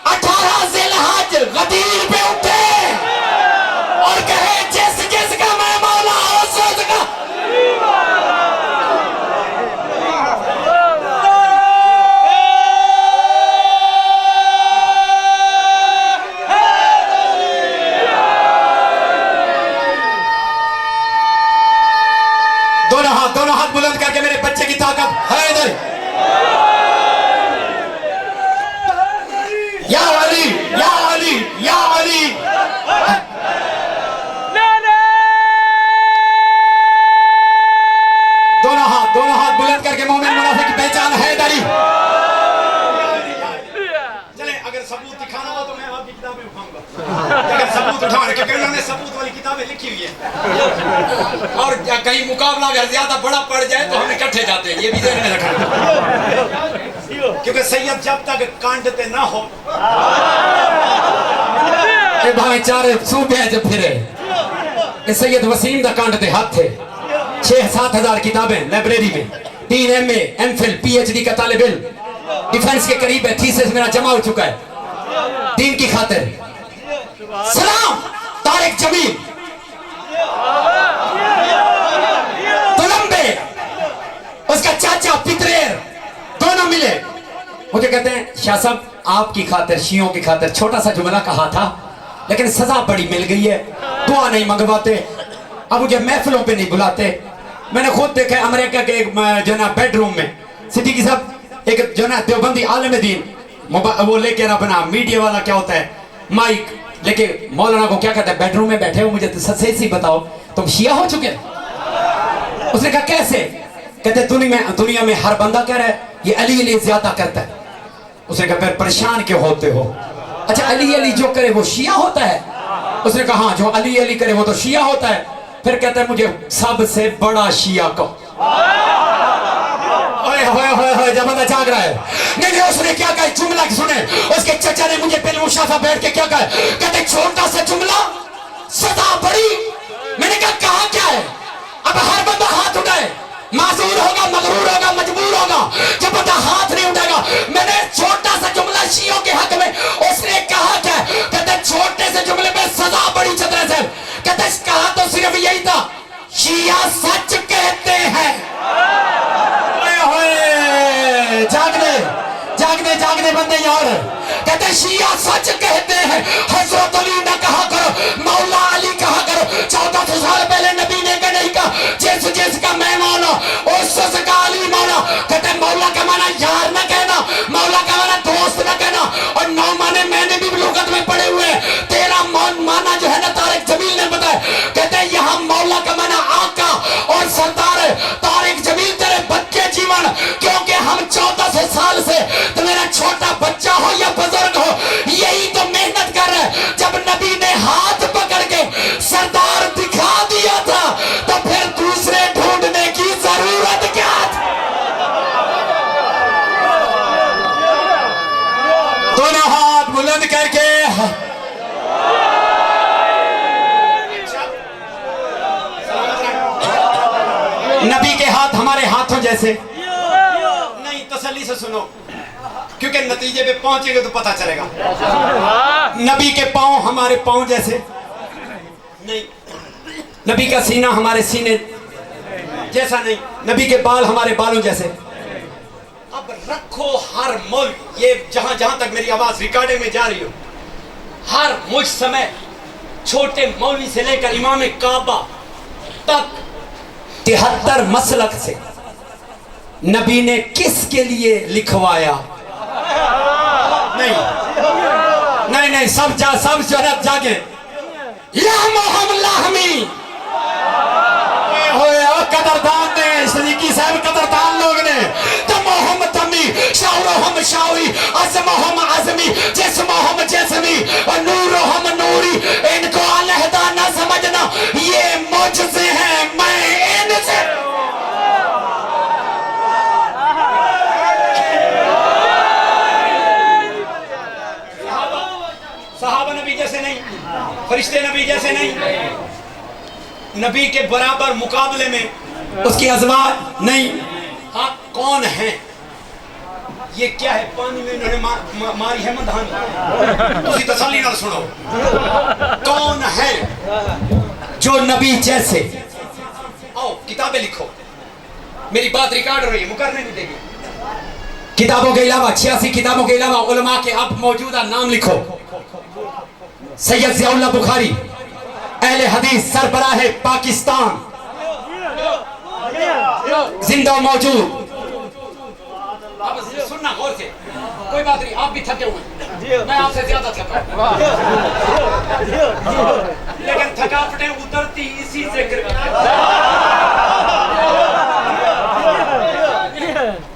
18 ज़िलहज गदीर पे उठे और कहे जिसका मैं मौला उसका, दोनों हाथ बुलंद करके मेरे बच्चे की ताकत है इधर। या अली या अली या अली। दोनों हाथ बुलंद करके मोमिन मुनाफिक की पहचान है हैदरी। चले, अगर सबूत दिखाना हो तो मैं आपकी किताबें उठाऊंगा, अगर सबूत उठाना, क्योंकि उन्होंने सबूत वाली किताबें लिखी हुई है। और कहीं मुकाबला अगर ज्यादा बड़ा पड़ जाए तो हम इकट्ठे जाते हैं, ये भी ध्यान में रखना। क्योंकि सैयद जब तक कांडते ना हो, भावे 4 सूबे जब फिरे, सैयद वसीम दा कांडते हाथ थे। 6-7 हजार किताबें लाइब्रेरी में, 3 MA MPhil PhD का तालिब इल्म, डिफेंस के करीब है, थीसिस मेरा जमा हो चुका है दीन की खातिर। सलाम तारिक जमील, कोलंबे, उसका चाचा पितरेर, दोनों मिले, मुझे कहते हैं शाह साहब आपकी खातिर, शियों की खातिर छोटा सा जुमला कहा था, लेकिन सजा बड़ी मिल गई है। दुआ नहीं मंगवाते, अब मुझे महफिलों पे नहीं बुलाते। मैंने खुद देखा अमेरिका के एक जो ना बेडरूम में सिद्दीकी साहब एक जो ना देवबंदी आलिम दीन वो लेके अपना मीडिया वाला क्या होता है माइक लेके मौलाना को क्या कहता है, बेडरूम में बैठे हो, मुझे तो सच ही बताओ तुम शिया हो चुके? उसने कहा कैसे? कहते दुनिया में हर बंदा कह रहा है ये अली अली ज्यादा करता है। उसने कहा फिर परेशान क्यों होते हो? अच्छा अली अली जो करे वो शिया होता है? उसने कहा हाँ जो अली अली करे वो तो शिया होता है। फिर कहता है मुझे सबसे बड़ा शिया को जब बंदा जाग रहा है। नहीं उसने क्या कहा, जुमला सुने। उसके चचा ने मुझे बिल मुशाफा बैठ के क्या कहा, कहते छोटा सा जुमला सदा बड़ी। मैंने कहा क्या है? अब हर बंदा हाथ उठाए, मासूर होगा, मगरूर होगा, मजबूर होगा, जब बंदा हाथ नहीं उठाएगा। मैंने छोटा सा जुमला शियों के हक में, उसने कहा क्या? कहते छोटे से जुमले में सजा बड़ी। चतरा साहब कहते कहा तो सिर्फ यही था, शिया सच कहते हैं। जागने जागने जागने बंदे यार, कहते शिया सच कहते हैं। हजरत अली ने कहा करो, मौला अली कहा करो। 1400 साल पहले नबी ने कहा नहीं कहा जिस जिसका मैं मौला उसका अली मौला। कहते मौला का माना यार न कहना, मौला का माना दोस्त न कहना। और 9 माने मैंने भी लुगत में पढ़े हुए हैं। 13 माना जो है ना तारिक जमील ने बताया। कहते यहाँ मौला का माना आका और सरदार है। तारिक जमील तेरे बच्चे जीवन, क्योंकि हम 1400 साल से तो मेरा छोटा बच्चा हो या बुजुर्ग हो यही तो मेहनत कर रहा है। जब नबी ने हाथ पकड़ के सरदार दिखा दिया था तो फिर दूसरे ढूंढने की जरूरत क्या थी? दोनों हाथ बुलंद करके नबी के हाथ हमारे हाथों जैसे नहीं। तसल्ली से सुनो क्योंकि नतीजे पे पहुंचेंगे तो पता चलेगा। नबी के पांव हमारे पांव जैसे नहीं, नबी का सीना हमारे सीने जैसा नहीं, नबी के बाल हमारे बालों जैसे। अब रखो हर मुल्क, ये जहां जहां तक मेरी आवाज रिकॉर्डिंग में जा रही हो, हर मुझ समय छोटे मौलवी से लेकर इमाम काबा तक 73 मसलक से नबी ने किसके लिए लिखवाया? नहीं नहीं नहीं, सब जरत जागे। कदरदान ने सिद्दीकी साहब कदरदान लोग ने तो मोहम्मद तमी शाउरहम शाउरी अज़महम अज़मी जिस्महम जिस्मी और नूरहम नूरी। इनको अलहदा ना समझना, ये मुझसे हैं, मैं इनसे। सहाबा नबी जैसे नहीं, फरिश्ते नबी जैसे नहीं, नबी के बराबर मुकाबले में उसकी अज़वाज नहीं। हाँ कौन है? ये क्या है? पानी में इन्होंने मारी है मधानी। तुसी तसल्ली नाल सुनो, कौन है जो नबी जैसे? आओ किताबें लिखो, मेरी बात रिकॉर्ड हो रही है, मुकरने नहीं देगी। किताबों के अलावा 86 किताबों के अलावा उलमा के अब मौजूदा नाम लिखो। सैयद ज़ियाउल्लाह बुखारी अहले हदीस सरबराह पाकिस्तान जिंदा मौजूद। अब सुनना गौर से, कोई बात नहीं, आप भी थके हुए, मैं आपसे ज्यादा थका, लेकिन थकावटें उतरती इसी जिक्र में।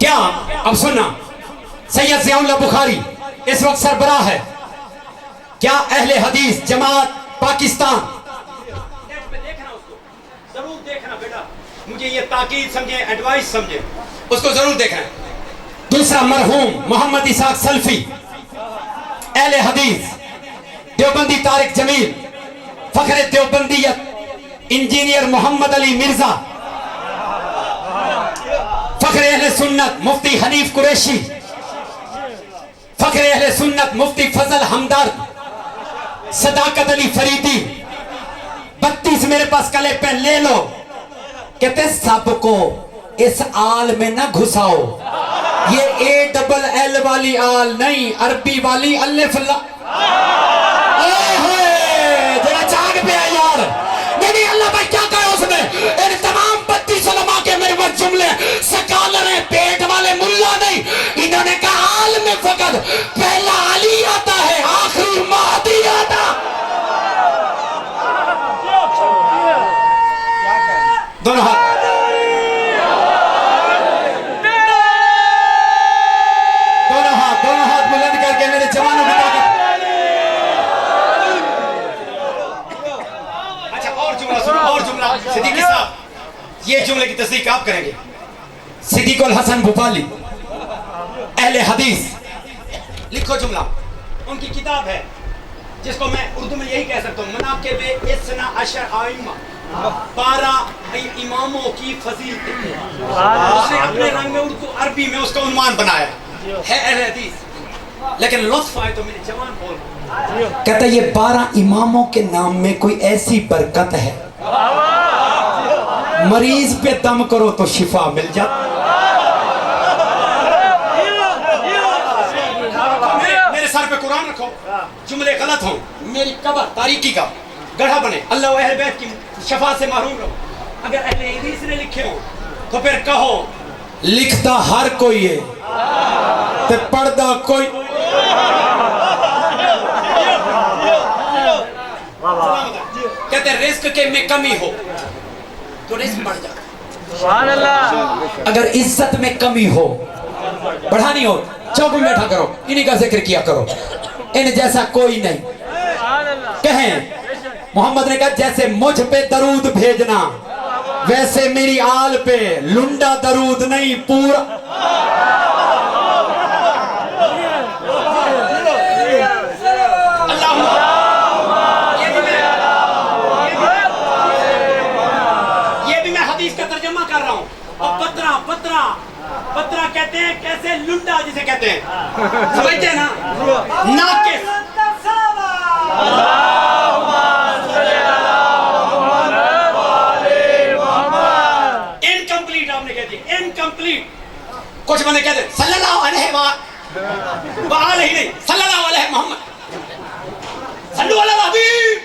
क्या? अब सुनना, सैयद ज़ियाउल्लाह बुखारी इस वक्त सरबराह है क्या अहले हदीस जमात पाकिस्तान। देखना उसको, जरूर देखना बेटा, मुझे ये ताकीद समझे, एडवाइस समझे, उसको जरूर देखना। दूसरा मरहूम मोहम्मद इसाक सल्फी अहले हदीस देवबंदी तारिक जमील फखरे देवबंदियत इंजीनियर मोहम्मद अली मिर्जा फखरे अहले सुन्नत मुफ्ती हनीफ कुरैशी फखरे अहले सुन्नत मुफ्ती फजल हमदर्द सदाकत अली फरीदी 32 मेरे पास कले पेन ले लो। कहते सबको इस आल में ना घुसाओ। ये ए डबल एल वाली आल नहीं, अरबी वाली अलिफ ला। जरा जाग पे है यार। नहीं अल्लाह भाई क्या कहा उसने? इन तमाम 32 उलमा के मेरे पास जुमले, स्कॉलर है, पेट वाले मुल्ला नहीं। इन्होंने कहा आल में फकत पहला अली आता है, आखिरी महदी आता। दोनों हाथ बुलंद करके मेरे जवानों की ताकत। अच्छा और जुमला सुनो, और जुमला। सिद्दीकी साहब ये जुमले की तस्दीक आप करेंगे। सिद्दीकुल हसन भोपाली अहले हदीस, लिखो जुमला। उनकी किताब है जिसको मैं उर्दू में यही कह सकता हूँ, मनाक़िब इस्ना अशर आइम्मा, 12 इमामों की फजीलत। उसने अपने रंग में उर्दू अरबी में उसका उन्वान बनाया है अहले हदीस। लेकिन लुत्फ आए तो मेरे जवान बोल, कहता है ये 12 इमामों के नाम में कोई ऐसी बरकत है, मरीज पे दम करो तो शिफा मिल जाती। मेरे सर पे कुरान रखो, जुमले गलत हो, मेरी कब्र तारीकी का गढ़ा बने, अल्लाह व अहले बैत की शफा से महरूम रहो। अगर अहले हदीस ने लिखे हो तो फिर कहो लिखता हर कोई है ते पढ़दा कोई। कहते रिस्क के में कमी हो तो रिस्क बढ़ जाता, अगर इज्जत में कमी हो बढ़ानी हो चौक में बैठा करो, इन्हीं का जिक्र किया करो, इन जैसा कोई नहीं। कहें मोहम्मद ने कहा जैसे मुझ पे दरूद भेजना वैसे मेरी आल पे लुंडा दरूद नहीं पूरा। ये भी मैं हदीस का तर्जुमा कर रहा हूँ। और पत्रा पत्रा पत्रा कहते हैं कैसे, लुंडा जिसे कहते हैं, समझते हैं ना, नाकिस। इनकम्प्लीट आपने कह दिया, इनकम्प्लीट। कुछ बंदे कहते हैं सल्लल्लाहु अलैहि वाल ही नहीं, सल्लल्लाहु अलैहि मोहम्मद, सल्लु अला हबीब।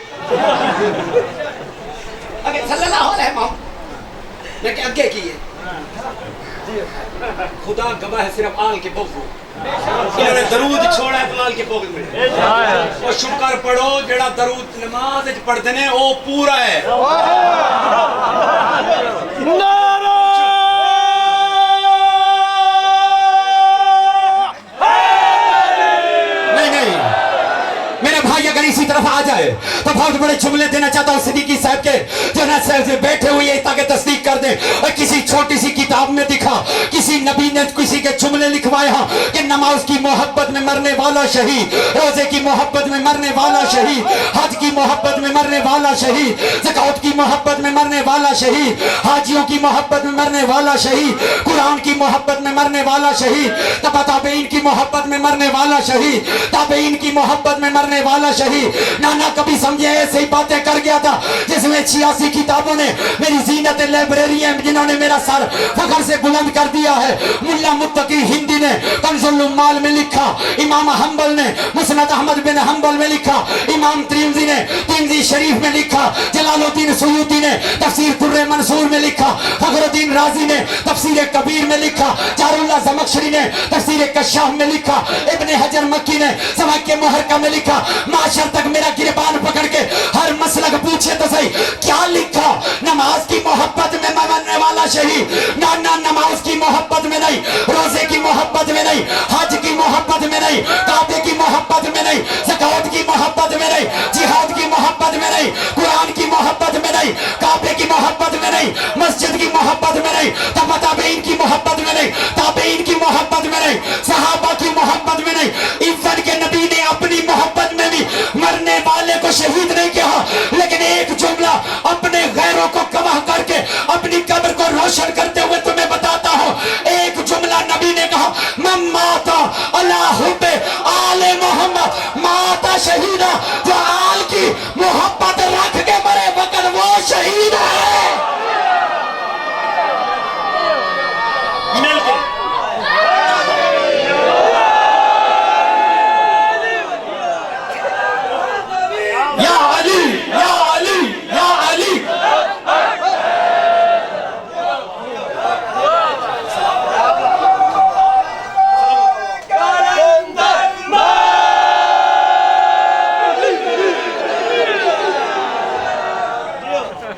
अगे सल्लल्लाहु अलैहि मोहम्मद मैं आगे की है, खुदा गवाह है सिर्फ आल के बोझ। इन्होंने दरूद छोड़ा है तो आल के बोझ में। और शुक्र पढ़ो जेड़ा दरूद नमाज विच पढ़दे ने ओ पूरा है। अगर इसी तरफ आ जाए तो बहुत बड़े जुमले देना चाहता हूं सिद्दीकी साहब के, जो ना से बैठे हुए ताकि तस्दीक कर दे। और किसी छोटी सी किताब में दिखा किसी नबी ने किसी के जुमले लिखवाए हैं कि नमाज की मोहब्बत में मरने वाला शहीद, रोजे की मोहब्बत में मरने वाला शहीद, हज की मोहब्बत में मरने वाला शहीद, ज़कात की मोहब्बत में मरने वाला शहीद, हाजियों की मोहब्बत में मरने वाला शहीद, कुरान की मोहब्बत में मरने वाला शहीद, ताबेईन की मोहब्बत में मरने वाला शहीद, ताबेईन की मोहब्बत में मरने वाला शहीद। नाना कभी समझे ऐसे ही बातें कर गया था जिसमें 86 किताबों ने मेरी जीनत लाइब्रेरी है जिन्होंने मेरा सर फखर से बुलंद कर दिया है। मुल्ला मुत्तकी हिंदी ने कंजुल उम्माल में लिखा, इमाम हंबल ने मुस्नद अहमद बिन हंबल में लिखा, इमाम तिरमिज़ी ने तिरमिज़ी शरीफ में लिखा, जलालुद्दीन सुयूती ने तफसीर कुर्रे मंसूर में लिखा, फखरुद्दीन राजी ने तफसीर कबीर में लिखा, जारुल्लाह ज़मख़शरी ने तफसीर कश्शाफ में लिखा, इब्ने हजर मक्की ने सवाक़े मुहर्रका में लिखा। माशर तक मेरा गिरबान पकड़ के हर मसलक पूछे तो सही क्या लिखा, नमाज की मोहब्बत में मरने वाला शहीद। ना ना नमाज की मोहब्बत में नहीं, रोजे की मोहब्बत में नहीं, हज की मोहब्बत में नहीं, काबे की मोहब्बत में नहीं, ज़कात की मोहब्बत में नहीं, जिहाद की मोहब्बत में नहीं, कुरान की मोहब्बत में नहीं, काबे की मोहब्बत में नहीं, मस्जिद की मोहब्बत में नहीं, ताबेईन की मोहब्बत में नहीं, ताबेईन की मोहब्बत में नहीं, सहाबा की मोहब्बत में नहीं। इज्जत के नबी ने अपनी मोहब्बत में भी मरने वाले को शहीद नहीं कहा, लेकिन एक जुमला अपने गैरों को गवाह करके अपनी कब्र को रोशन करते हुए तुम्हें बताता हूं। एक जुमला नबी ने कहा, मन माता अला हुब्बे आले मोहम्मद माता शहीदा, जो आल की मोहब्बत रख के मरे वक्त वो शहीद है। मिलके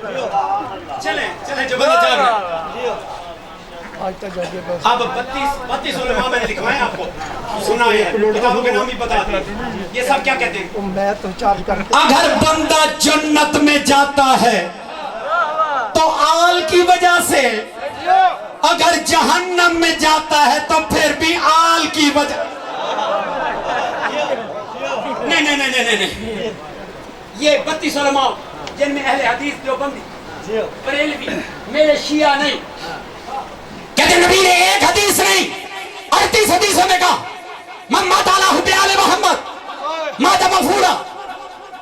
चले चले जो बंदा जाग रहा आज तक जाके बस अब 32 उलमा मैंने लिखवाए आपको, सुना है, किताबों के नाम भी बता दिए। ये सब क्या कहते हैं? मैं तो चार्ज करके अगर बंदा जन्नत में जाता है तो आल की वजह से, अगर जहन्नम में जाता है तो फिर भी आल की वजह। नहीं नहीं नहीं नहीं नहीं, ये 32 उलमा जिनमें अहले हदीस देवबंदी बरेलवी मेरे शिया नहीं कहते, नबी ने एक हदीस नहीं 38 हदीसों में कहा मम्मा ताला हुब्बे मोहम्मद माता मफूरा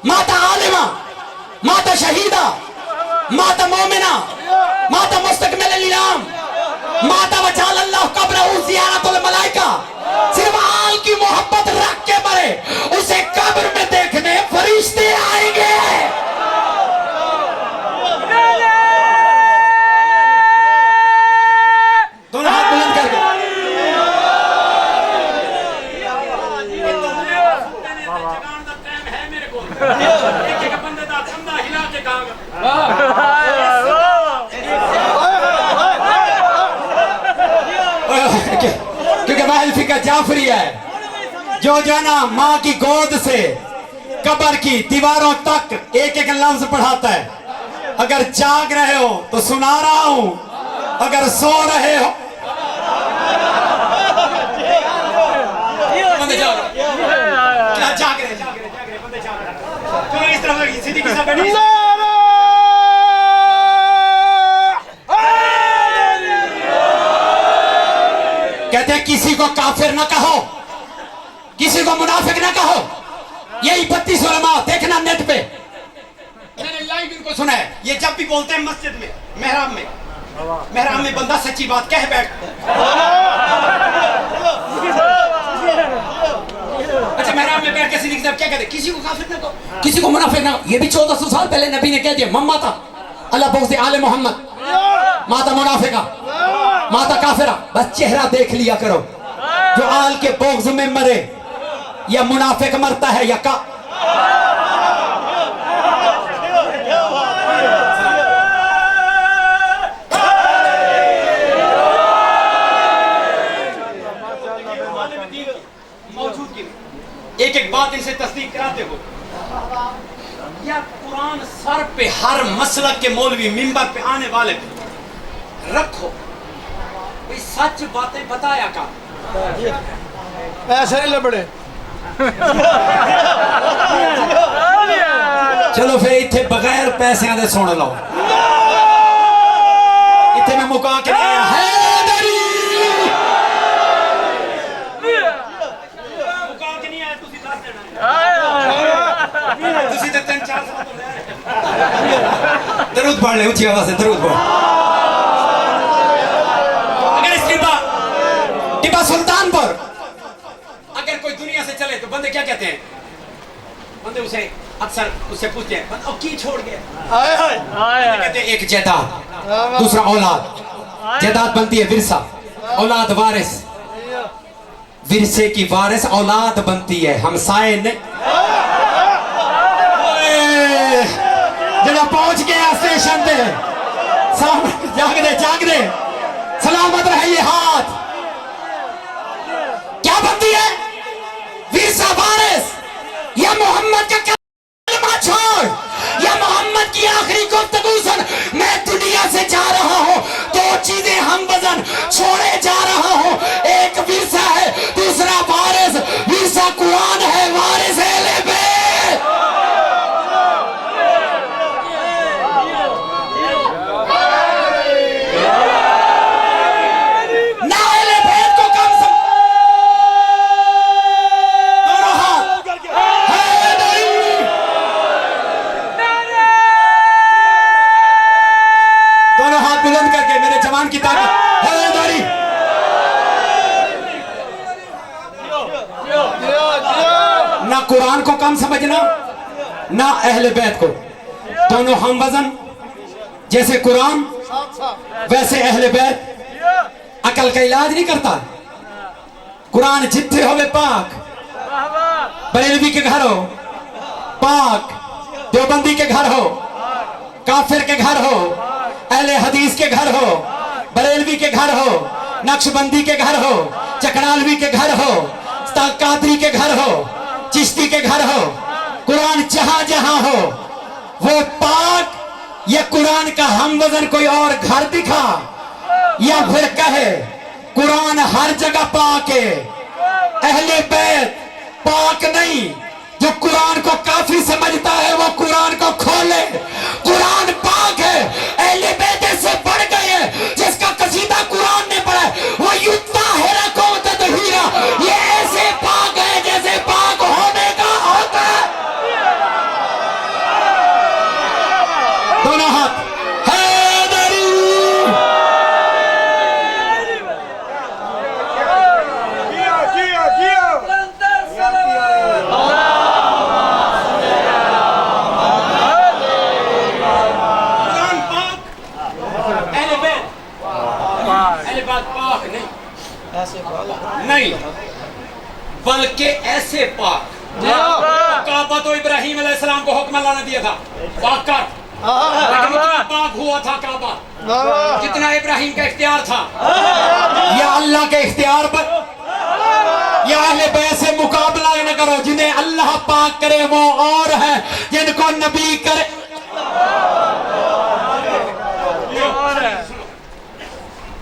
माता आलिमा माता शहीदा माता मोमिना माता मुस्तकमिल इलाम माता वजाल अल्लाह कब्रहू ज़ियारतुल मलाइका। सिर्फ आल की मोहब्बत रख के मरे, उसे कब्र में देखने फरिश्ते आएंगे। दोनों हाथ बुलंद करके क्योंकि महल फिक्र जाफरी है जो ना माँ की गोद से कब्र की दीवारों तक एक एक लफ्ज पढ़ाता है। अगर जाग रहे हो तो सुना रहा हूं, अगर सो रहे हो बंदे क्या जाग रहे बंदे जाग रहे। तो इस तरह सीधी किसा बैठी कहते हैं किसी को काफिर ना कहो, किसी को मुनाफिक ना कहो। यही 32 उलमा देखना नेट पे, मैंने लाइव इनको सुना है। ये जब भी बोलते हैं मस्जिद में मेहराब में बंदा सच्ची बात कह बैठ। अच्छा मेहराब में बैठ के सिद्दीक साहब क्या कहते, किसी को काफिर ना कहो, किसी को मुनाफिक ना कहो। ये भी 1400 साल पहले नबी ने कह दिया। मम्मा था अल्लाह बहुत आले मोहम्मद, माता मुनाफिका माता काफिरा। बस चेहरा देख लिया करो, जो आल के बोग्ज में मरे या मुनाफिक मरता है या का। मौजूदगी एक एक बात इनसे तस्दीक कराते हो। या कुरान सर पे हर मसलक के मौलवी मिंबर पे आने वाले पे रखो, कोई सच बातें बताया का ऐसे नहीं लबड़े। चलो फिर इतने बगैर पैसे दे सुन लो, इतने मैं मुका के दरूद पढ़ ले ऊंची आवाज से, दरूद पढ़। अगर इस टिब्बा सुल्तानपुर अगर कोई दुनिया से चले तो बंदे क्या कहते हैं? बंदे उसे अक्सर उससे पूछते हैं अब की छोड़ गया? कहते हैं एक जायदाद, दूसरा औलाद। जायदाद बनती है विरसा, औलाद वारिस, विरसे की वारिस औलाद बनती है। हमसाए ने जरा पहुंच गया स्टेशन पे, जाग दे सलामत रहे ये हाथ। क्या बनती है? विरसा वारिस या मोहम्मद का कलमा छोड़ या मोहम्मद की आखिरी गुफ्तगू सुन। मैं दुनिया से जा रहा हूं, दो चीजें हम वजन छोड़े जा रहा हूं, एक विरसा है, दूसरा वारिस। विरसा कुरान है, वारिस है लेबे। की ताकत हैदरी। ना कुरान को कम समझना, ना अहले बैत को, दोनों हम वजन। जैसे कुरान वैसे अहले बैत। अकल का इलाज नहीं करता। कुरान जिथे होवे पाक, बरेलवी के घर हो पाक, देवबंदी के घर हो काफिर के घर हो, अहले हदीस के घर हो, बरेलवी के घर हो, नक्शबंदी के घर हो, चकड़ालवी के घर हो, कादरी के घर हो, चिश्ती के घर हो, कुरान जहां जहां हो वो पाक, या कुरान का हम वजन कोई और घर दिखा, या फिर कहे कुरान हर जगह पाक है, अहले बैत पाक नहीं। जो कुरान को काफी समझता है वो कुरान को खोले, कुरान पाक है, अहले बैत से बढ़ गए हैं। जिसका कसीदा कुरान ने पढ़ा वो युद्धा हेरा को तदहीरा, ये ऐसे पाक है जैसे पाक होने का होता है। दोनों हाथ हैदरी, नहीं बल्कि ऐसे पाक। काबा तो इब्राहिम अलैहिस्सलाम को हुक्म अल्लाह ने दिया था पाक कर, लेकिन उतना पाक हुआ था काबा जितना इब्राहिम का इख्तियार था। या अल्लाह के इख्तियार पर या अहले बैत से मुकाबला न करो। जिन्हें अल्लाह पाक करे वो और है, जिनको नबी करे।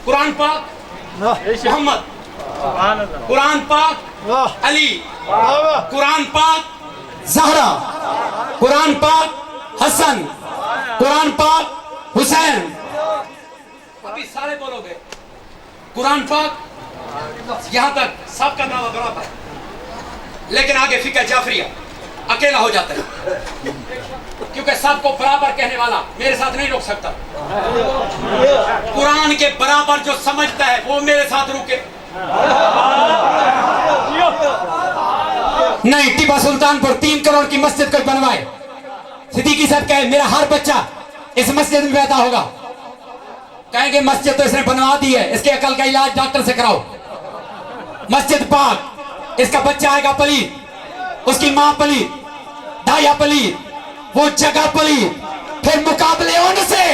कुरान पाक मोहम्मद, कुरान पाक अली, कुरान पाक जहरा, कुरान पाक हसन, कुरान पाक हुसैन। अभी सारे बोलोगे कुरान पाक, यहां तक सबका दावा बराबर है, लेकिन आगे फिक्र जाफरिया अकेला हो जाता है, क्योंकि सबको बराबर कहने वाला मेरे साथ नहीं रुक सकता। कुरान के बराबर जो समझता है वो मेरे साथ रुके नहीं। टिपा सुल्तानपुर 3 करोड़ की मस्जिद कोई बनवाए, सिद्दीकी साहब कहे मेरा हर बच्चा इस मस्जिद में पैदा होगा, कहेंगे मस्जिद तो इसने बनवा दी है, इसके अकल का इलाज डॉक्टर से कराओ। मस्जिद पाक, इसका बच्चा आएगा पलीत, उसकी मां पलीत, दाया पलीत, वो जगह पलीत, फिर मुकाबले उनसे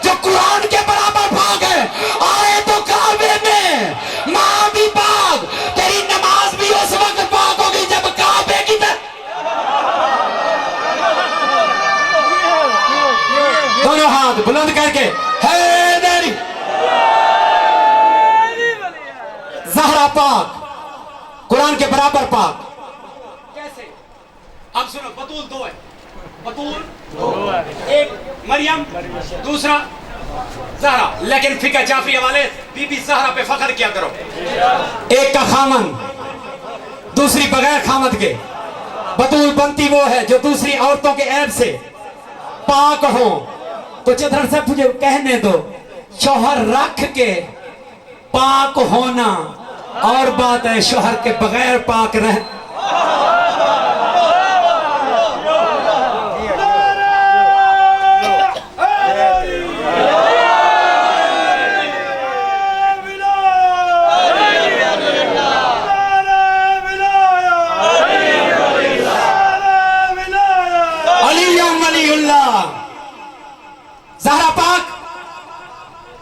जो कुरान के बराबर पाक है। आए तो काबे में मां भी पाक, तेरी नमाज भी उस वक्त पाक होगी जब काबे की दोनों हाथ बुलंद करके हैदरी, ज़हरा पाक, कुरान के बराबर पाक। कैसे? अब सुनो, बतूल 2 है, बतूल एक मरियम, दूसरा ज़हरा। लेकिन फिक्र जाफरी वाले बीबी ज़हरा पे फख्र किया करो। एक का खामन, दूसरी बगैर खामद के। बतूल बनती वो है जो दूसरी औरतों के ऐब से पाक हो। तो चौधरी साहब मुझे कहने दो, शौहर रख के पाक होना और बात है, शौहर के बगैर पाक रह। ज़हरा पाक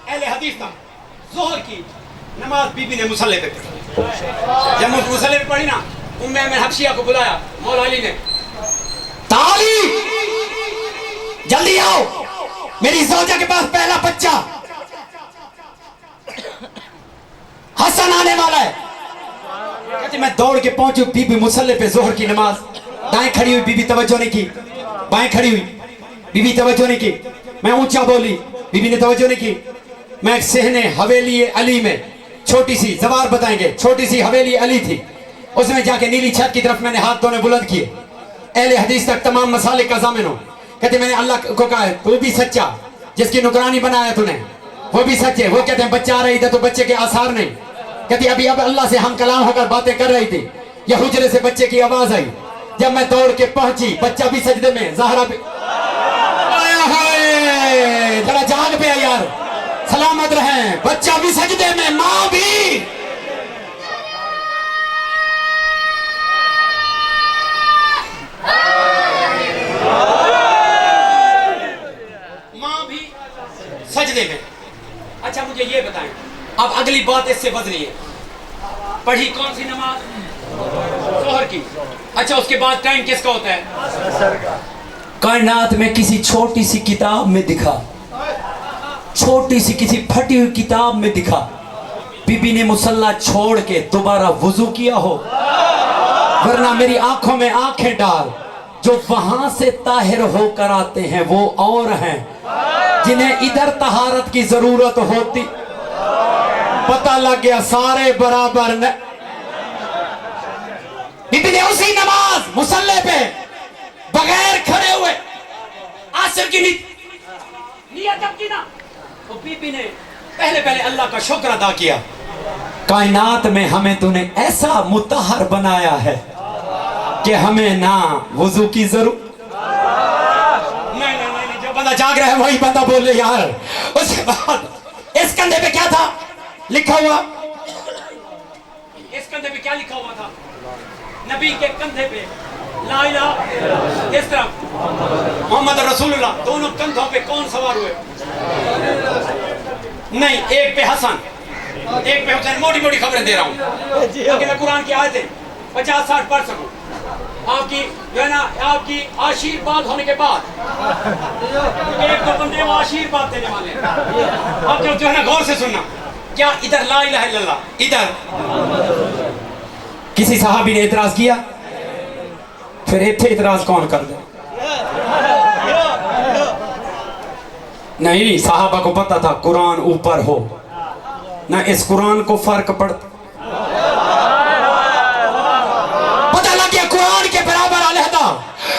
अहले हदीस था। ज़ोहर की नमाज बीबी ने मुसल्ले पे पढ़ी। जब मुसल्ले पे पढ़ी ना, उम्मे में हफ्सिया को बुलाया मौला अली ने, ताली जल्दी आओ, मेरी ज़ौजा के पास पहला बच्चा हसन आने वाला है। कहती मैं दौड़ के पहुंचू, बीबी मुसल्ले पे ज़ोहर की नमाज, दाएं खड़ी हुई बीबी तवज्जो नहीं की, बाएं खड़ी हुई बीबी तवज्जो नहीं की। मैं ऊंचा बोली, बीबी ने तवज्जो नहीं की। मैं सहने हवेली अली में छोटी सी जवार बताएंगे, छोटी सी हवेली अली थी, उसमें जाके नीली छत की तरफ मैंने हाथ दोनों बुलंद किए। अहले हदीस तक तमाम मसाले का ज़ामिन हो। कहते मैंने अल्लाह को कहा है तू भी सच्चा, जिसकी नुकरानी बनाया तूने वो भी सच्चे। वो कहते हैं बच्चा आ रही था तो बच्चे के आसार नहीं। कहती अभी अब अल्लाह से हम कलाम होकर बातें कर रही थी, यह हुजरे से बच्चे की आवाज आई। जब मैं दौड़ के पहुंची, बच्चा भी सजदे में, ज़हरा भी। जरा जाग पे यार, सलामत रहें, बच्चा भी सजदे में, मां भी। सजदे में। अच्छा मुझे ये बताएं, अब अगली बात इससे बदली है, पढ़ी कौन सी नमाज? जोहर की। अच्छा उसके बाद टाइम किसका होता है? कायनात में किसी छोटी सी किताब में दिखा, छोटी सी किसी फटी हुई किताब में दिखा, बीबी ने मुसल्ला छोड़ के दोबारा वुजू किया हो, वरना मेरी आंखों में आंखें डाल, जो वहां से ताहिर होकर आते हैं वो और हैं जिन्हें इधर तहारत की जरूरत होती। पता लग गया सारे बराबर न। बीबी ने उसी नमाज मुसल्ले पे बगैर खड़े हुए आसर की नियत की ना, तो बीबी ने पहले पहले अल्लाह का शुक्र अदा किया, कायनात में हमें तूने ऐसा मुतहर बनाया है कि हमें ना वुजू की जरूरत। नहीं, जो बंदा जाग रहा है वही बंदा बोले यार। उसके बाद इस कंधे पे क्या था लिखा हुआ? इस कंधे पे क्या लिखा हुआ था? नबी के कंधे पे ला इलाहा, इस तरफ मोहम्मद रसूलुल्लाह। दोनों कंधों पे कौन सवार हुए? नहीं, एक पे हसन, एक पे हुसैन। मोटी मोटी खबरें दे रहा हूँ ताकि मैं कुरान की आयतें 50-60 पढ़ सकूं। आपकी जो है ना, आपकी आशीर्वाद होने के बाद एक दो बंदे वो आशीर्वाद देने वाले हैं। आप जो है ना गौर से सुनना, क्या इधर ला इलाहा इल्लल्लाह, इधर किसी सहाबी ने इतराज किया? फिर इतने इतराज कौन कर दे? नहीं, साहबा को पता था कुरान ऊपर हो ना, इस कुरान को फर्क पड़ता। पता लग गया कुरान के बराबर अलहदा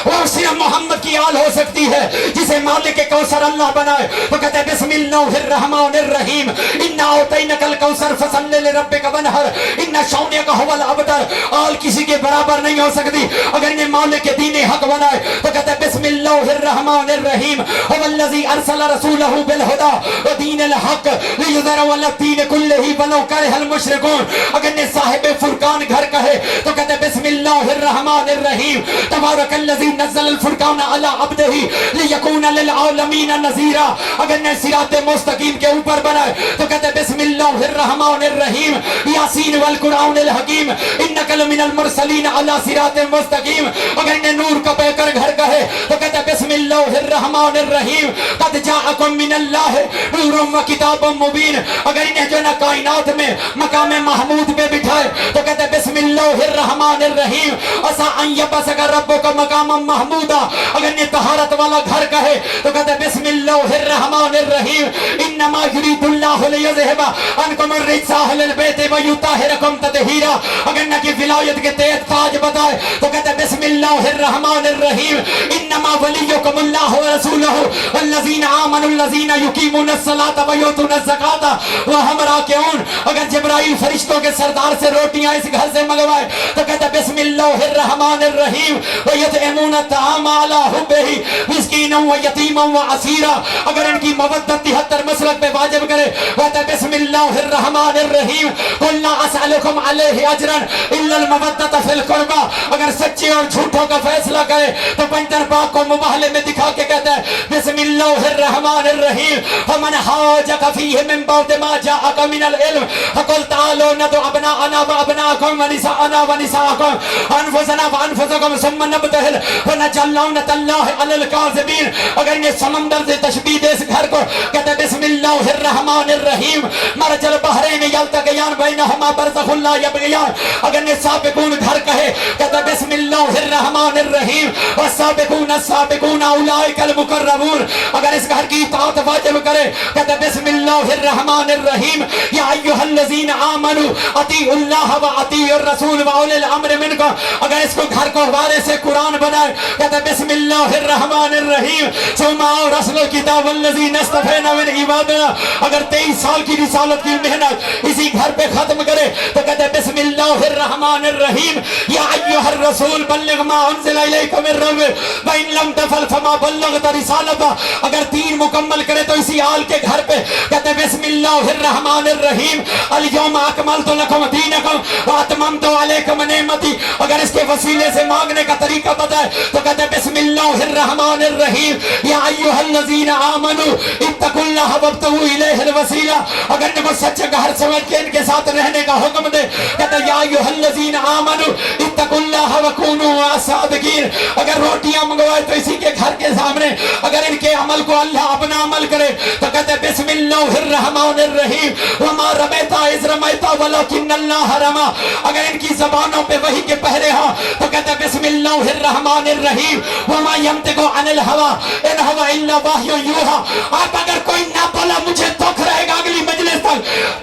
वो सिर्फ मोहम्मद की आल हो सकती है जिसे मालिक के कौसर अल्लाह बनाए। तो कहते हैं बिस्मिल्लाहिर्रहमानिर्रहीम, इन्ना औतैनकल कौसर फसल्लि लिरब्बिका वनहर, इन्ना शानिअका हुवल अबतर। आल किसी के बराबर नहीं हो सकती अगर इन्हें मालिक के दीन हक बनाए। तो कहते हैं बिस्मिल्लाहिर्रहमानिर्रहीम, हुवल्लज़ी अरसला रसूलहु बिल हुदा व दीनिल हक लियुज़हिरहु अला दीन कुल्लिही वलौ करिहल मुशरिकून। अगर इन्हें साहिब फुरकान घर कहे तो कहते हैं बिस्मिल्लाहिर्रहमानिर्रहीम, तबारकल्लज़ी नज़्ज़ल फुरकान अला अब्दिही लियकून लिल आलमीन नज़ीरा। अगर ने सिराते मुस्तकीम के ऊपर बनाए तो कहते हैं बिस्मिल्लाहिर्रहमानिर्रहीम, यासीन वल कुरानिल हकीम, इन्नका लमिनल मुरसलीन अला सिरातिल मुस्तकीम। अगर ने नूर का पैकर घर कहे तो कहते हैं बिस्मिल्लाहिर्रहमानिर्रहीम, कद जाअकुम मिनल्लाहि नूरुम व किताबुम मुबीन। अगर इन्हें जो ना कायनात में मकाम महमूद पे बिठाए तो कहते हैं बिस्मिल्लाहिर्रहमानिर्रहीम, असा अन यबसका रब्बुका मकाम महमूदा। अगर ने तहारत वाला घर कहे तो कहते हैं बिस्मिल्लाहिर्रहमानिर्रहीम, इन्नमा युरीदुल्लाहु लियुज़हिबा अनकुम अर्रिज्सा अहलल बैति व युताहिरकुम तत्हीरा। अगर न की विलायत के तेज ताज बताए तो कहते हैं बिस्मिल्लाहिर्रहमानिर्रहीम, इन्नमा वलियुकुमुल्लाहु व रसूलुहु वल्लज़ीना आमनुल्लज़ीना युकीमुनस सलाता व युतूनज़ ज़काता व हम राकिऊन। अगर जिब्राइल फरिश्तों के सरदार से रोटियां इस घर से मंगवाए तो कहते हैं बिस्मिल्लाहिर्रहमानिर्रहीम, व युतइमून अत-तआम अला हुब्बिही मिस्कीनन व यतीमन व असीरा। अगर इनकी मवद्दत 73 मसलक पे वाजिब करे कहते हैं बिस्मिल्लाहिर्रहमानिर्रहीम, कुल ला असअलुकुम अलैहि अजरन इल्लल मवद्दत फिल कुर्बा। अगर सच्चे और झूठों का फैसला करे तो पंजर पाक को मुबाहले में दिखा के कहता है बिस्मिल्लाहिर्रहमानिर्रहीम, फमन हाजक फीहि मिन बाद मा जाअका मिनल इल्म फकुल तालू नदु अबनाअना व अबनाअकुम व निसाअना व निसाअकुम अनफुसना व अनफुसकुम सुम्मा नब्तहिल व नजल्लानतल्लाहि अलल काज़िबीन। अगर ये समंदर से तशबीह दे इस घर को कहते हैं बिस्मिल्लाहिर्रहमानिर्रहीम, मरजल बहरैन यल्तक़ियान बैनहुमा बरज़खुन ला यबग़ियान। अगर ये साबिकून घर कहे कहते हैं बिस्मिल्लाहिर्रहमानिर्रहीम, वस्साबिकून अस्साबिकून उलाइकल मुक़र्रबून। अगर इस घर की इताअत वाजिब करे कहते हैं बिस्मिल्लाहिर्रहमानिर्रहीम, या अय्युहल्लज़ीना आमनू अतीउल्लाह व अतीउर रसूल व उलिल अम्र मिनकुम। अगर इसको घर को हवाले से कुरान बनाए कहते हैं बिस्मिल्लाहिर्रहमानिर्रहीम, सुम्मा रसूल किताब वल्लज़ी नस्तफ़ैना मिन इबादिना। अगर 23 साल की रिसालत की मेहनत इसी घर पे खत्म करे तो कहते हैं बिस्मिल्लाहिर्रहमानिर्रहीम, या अय्युहर रसूल बल्लिग मा उन्ज़िला इलैका मिन रब्बिक व इन लम तफ़अल फमा बल्लगत रिसालता। अगर 3 मुकम्मल करे तो इसी आल के घर पे कहते हैं बिस्मिल्लाहिर्रहमानिर्रहीम, अल यौमा अकमलतु लकुम दीनकुम व अतममतु अलैकुम निअमती। अगर इसके वसीले से मांगने का तरीका बताए तो कहते हैं बिस्मिल्लाहिर्रहमानिर्रहीम, या अय्युहल्लज़ीना आमनू इत्तकुल इत्तकुल्लाह वब्तगू इलैहिल वसीला, अगर इनको सच्चा घर समझ के इनके साथ रहने का हुक्म दे, कहता या अय्युहल्लज़ीना आमनू इत्तकुल्लाह वकूनू मअस-सादिकीन। अगर रोटियां मंगवाए तो इसी के घर के सामने अगर इनके अमल को अल्लाह अपना अमल करे तो कहते बिस्मिल्लाहिर रहमानिर रहीम वमा रमैता इज़ रमैता वलाकिन्नल्लाह रमा। अगर इनकी ज़बानों पे वही के पहरे हो तो कहते बिस्मिल्लाहिर रहमानिर रहीम वमा यंतिकु अनिल हवा इन हुवा इल्ला वह्युन यूहा। आप अगर कोई ना बोला मुझे दुख रहेगा अगली मजलिस तक,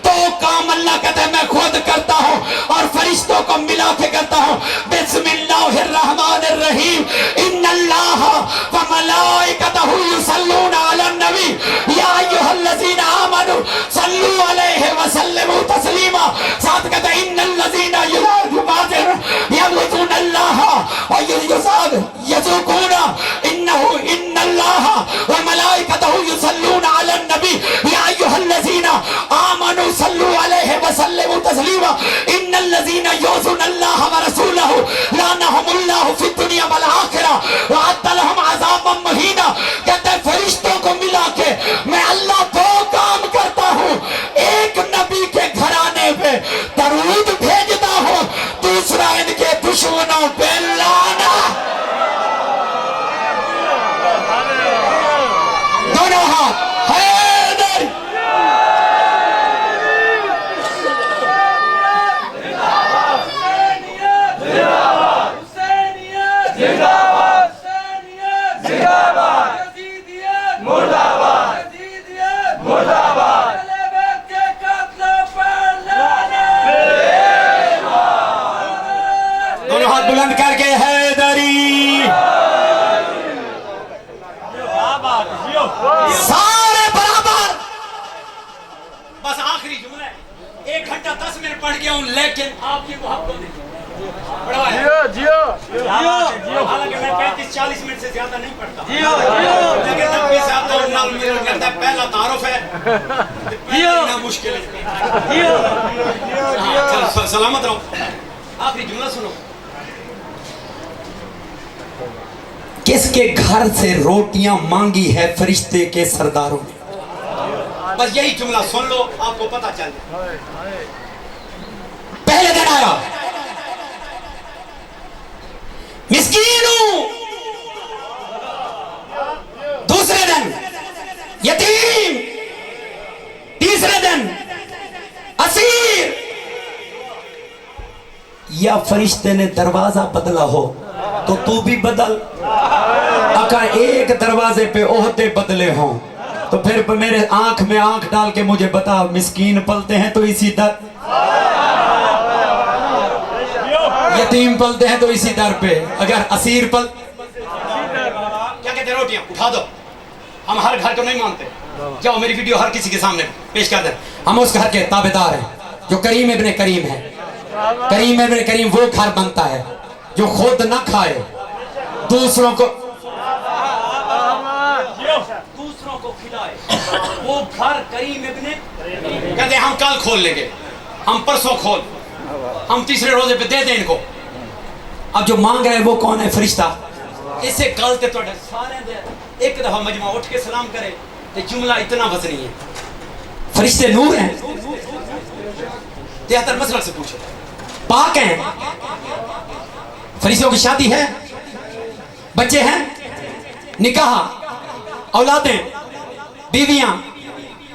तो काम अल्लाह कहता है मैं खुद करता हूँ और फरिश्तों को मिला के करता हूँ। बिस्मिल्लाहिर रहमानिर रहीम इन्नल्लाह व मलाइकतहु युसल्लूना अलन नबी या अय्युहल्लज़ीना आमनू सल्लू अलैहि व सल्लिमू तस्लीमा। साथ कहता है इन्नल्लज़ीना यअबुदूनल्लाह व यज़ूकूना इन्नल्लाह व मलाइकतहु युसल्लूना अलन नबी या अय्युहल्लज़ीना आमनू सल्लू अलैहि व सल्लिमू तस्लीमा। इन्नल्लज़ीना युज़ूनल्लाह व रसूलहु लानहुमुल्लाहु फिद दुनिया वल आखिरा व अअद्दा लहुम अज़ाबन मुहीना। कहते हैं फरिश्तों को मिला के मैं अल्लाह दो काम करता हूँ, एक नबी के घराने पे दरूद भेजता हूँ, दूसरा इनके दुश्मनों पे लाना। दोनों हाथ हैदर। दोनों हाथ बुलंद करके हैदरी। सारे बराबर। बस आखिरी जुमला है, 1 घंटा 10 मिनट पढ़ गया हूँ लेकिन आपकी वो हक को नहीं पढ़वा है। हालांकि मैं 35-40 मिनट से ज्यादा नहीं पढ़ता, लेकिन तब भी ज्यादा करता है। पहला तारुफ है, पहला मुश्किल है। चलो सलामत रहो। आखिरी जुमला सुनो। किसके घर से रोटियां मांगी है फरिश्ते के सरदारों ने? बस यही जुमला सुन लो, आपको पता चल जाए। पहले दिन आया मिस्कीन हूं, दूसरे दिन यतीम, तीसरे दिन असीर। या फरिश्ते ने दरवाजा बदला हो तो तू भी बदल। अगर एक दरवाजे पे ओहदे बदले हों तो फिर मेरे आंख में आंख डाल के मुझे बता, मिस्कीन पलते हैं तो इसी दर, यतीम पलते हैं तो इसी दर पे, अगर असीर पल क्या कहते हैं रोटियां उठा दो। हम हर घर को नहीं मानते, जाओ मेरी वीडियो हर किसी के सामने पेश कर दे। हम उस घर के ताबेदार हैं जो करीम इब्ने करीम है। करीम इब्ने करीम वो घर बनता है जो खुद न खाए, दूसरों को खिलाए, वो घर करीम इब्ने। कहते हम कल खोल लेंगे, हम परसों खोल, हम तीसरे रोजे पे दे दें इनको। अब जो मांग रहे हैं वो कौन है? फरिश्ता। इससे गलत है थोड़े सारे दे एक दफा मजमा उठ के सलाम करे तो जुमला इतना वजनी है। फरिश्ते नूर हैं, तिहत्तर मसलक से पूछो, पाक हैं। फरिश्तों की शादी है, बच्चे हैं, निकाह, औलादें, बीवियां।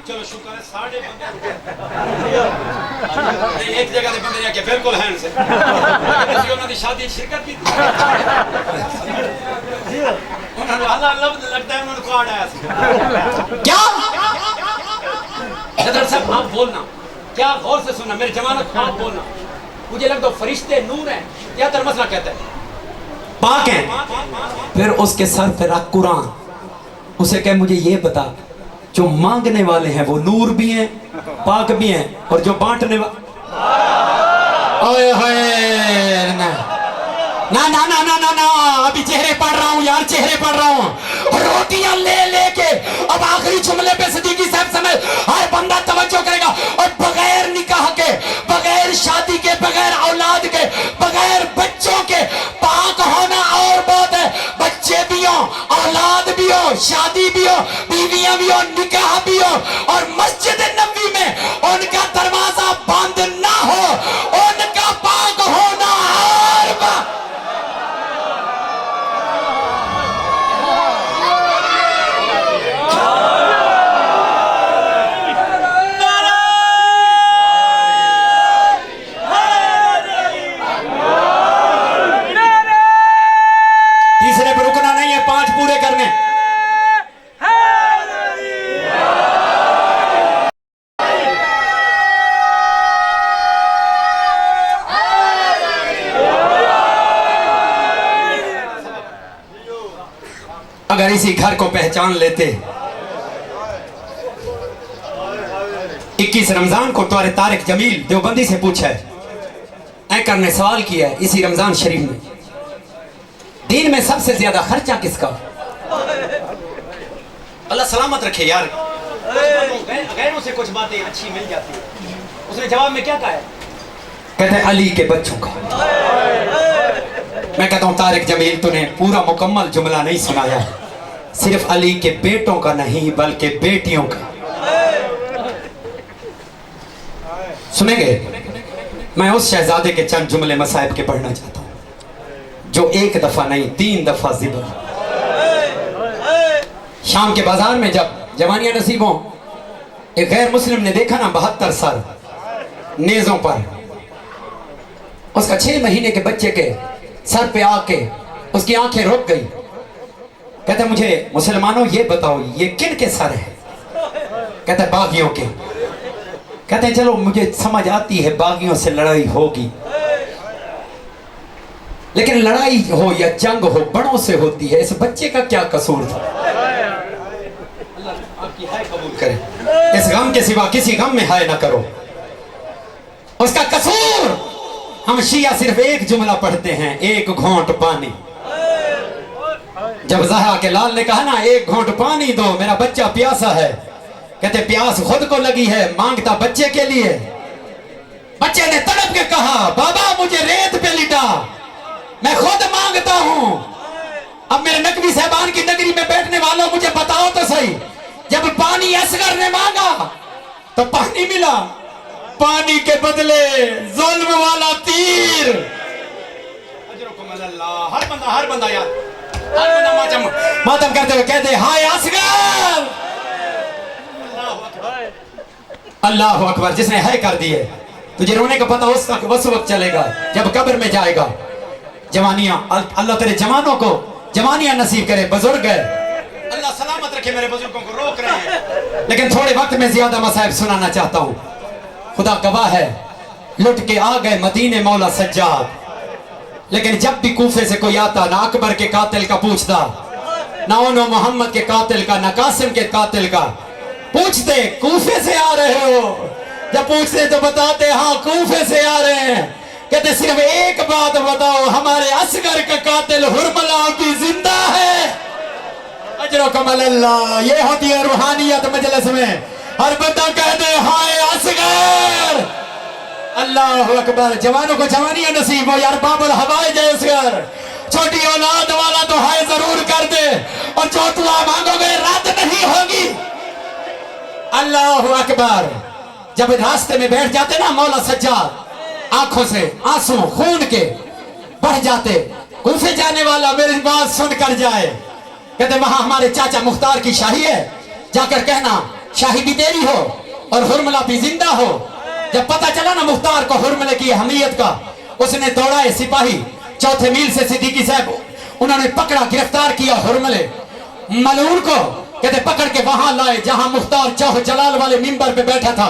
चलो शुक्र है साढ़े एक जगह से बंदे जाके बिल्कुल हैं से उन्होंने शादी शिरकत की उन्होंने लगता है उन्होंने कार्ड आया क्या सदर साहब आप बोलना, क्या गौर से सुनना, मेरी जमानत आप बोलना। मुझे लगता है फरिश्ते नूर हैं, क्या तर मसला कहता है पाक हैं। फिर उसके सर पे रख कुरान, उसे कह मुझे ये बता जो मांगने वाले हैं वो नूर भी हैं, पाक भी हैं, और जो बांटने वाले ना ना ना ना ना ना ना अभी चेहरे पढ़ रहा हूँ यार, चेहरे पढ़ रहा हूँ। रोटियां ले लेके अब आखिरी जुमले पे सिद्दीकी साहब समय हर बंदा तवज्जो करेगा। और बगैर निकाह के, बगैर शादी के, बगैर औलाद के, बगैर बच्चों के पाक होना और बात है। बच्चे भी हो, औलाद भी हो, शादी भी हो, बीवियां भी हो, निकाह भी हो, इसी घर को पहचान लेते। 21 रमजान को तुम्हारे तारिक जमील देवबंदी से पूछा है, एंकर ने सवाल किया है इसी रमजान शरीफ में, दीन में सबसे ज्यादा खर्चा किसका? अल्लाह सलामत रखे यार, गैरों से कुछ बातें अच्छी मिल जाती है। उसने जवाब में क्या कहा है? कहते हैं अली के बच्चों का। मैं कहता हूं तारिक जमील तूने पूरा मुकम्मल जुमला नहीं सुनाया, सिर्फ अली के बेटों का नहीं बल्कि बेटियों का। सुनेंगे? मैं उस शहजादे के चंद जुमले मसाइब के पढ़ना चाहता हूं जो एक दफा नहीं 3 दफा जिब्र। शाम के बाजार में जब जवानिया नसीबों एक गैर मुस्लिम ने देखा ना 72 सर नेजों पर, उसका 6 महीने के बच्चे के सर पे आके उसकी आंखें रुक गई। कहते मुझे मुसलमानों ये बताओ ये किन के सर है? कहते बागियों के। कहते चलो मुझे समझ आती है बागियों से लड़ाई होगी, लेकिन लड़ाई हो या जंग हो बड़ों से होती है, इस बच्चे का क्या कसूर था? आपकी हाय कबूल करे, इस गम के सिवा किसी गम में हाय ना करो। उसका कसूर, हम शिया सिर्फ एक जुमला पढ़ते हैं, एक घोंट पानी। जब ज़हरा के लाल ने कहा ना एक घोंट पानी दो मेरा बच्चा प्यासा है, कहते प्यास खुद को लगी है मांगता बच्चे के लिए। बच्चे ने तड़प के कहा बाबा मुझे रेत पे लिटा, मैं खुद मांगता हूं। अब मेरे नकवी साहबान की नगरी में बैठने वालों मुझे बताओ तो सही, जब पानी असगर ने मांगा तो पानी मिला, पानी के बदले जुल्म वाला तीर। हर बंदा यार, हर बंदा मातम करते हुए कहते हाय असगर। अल्लाह अकबर। जिसने है कर दिए, तुझे रोने का पता उस वक्त चलेगा जब कब्र में जाएगा। जवानियां, अल्लाह तेरे जवानों को जवानियां नसीब करे। बुजुर्ग है, अल्लाह सलामत रखे, मेरे बुजुर्गों को रोक रहे हैं, लेकिन थोड़े वक्त में ज्यादा मसाइब सुनाना चाहता हूं। खुदा गवाह है, लुट के आ गए मदीने मौला सज्जाद, लेकिन जब भी कूफे से कोई आता ना अकबर के कातिल का पूछता, ना उन्होंने मोहम्मद के कातिल का, ना कासिम के कातिल का। पूछते कूफे से आ रहे हो, जब पूछते तो बताते हाँ कूफे से आ रहे हैं। कहते सिर्फ एक बात बताओ, हमारे असगर का कातिल हुरमला भी जिंदा है। अजरो कमल अल्लाह। ये होती है रूहानियत मजलिस में, हर बंदा कहते हाय असगर। अल्लाह अकबर। जवानों को जवानियां नसीब हो यार, बाबुल हवाए जय असगर। छोटी औलाद वाला तो हाय जरूर कर दे, और जो दुआ मांगोगे रद्द नहीं होगी। अल्लाह अकबर। जब रास्ते में बैठ जाते ना मौला सज्जाद, आंखों से आंसू खून के बढ़ जाते। कूफे जाने वाला मेरी बात सुनकर जाए, कहते वहां हमारे चाचा मुख्तार की शाही है, जाकर कहना शाही भी तेरी हो और हुरमला भी जिंदा हो। जब पता चला ना मुख्तार को हुरमले की अहमियत का, उसने दौड़ाए सिपाही चौथे मील से सिद्दीकी साहब, उन्होंने पकड़ा गिरफ्तार किया हुरमले मलून को। कहते पकड़ के वहां लाए जहां मुख्तार चौह जलाल वाले मिंबर पे बैठा था।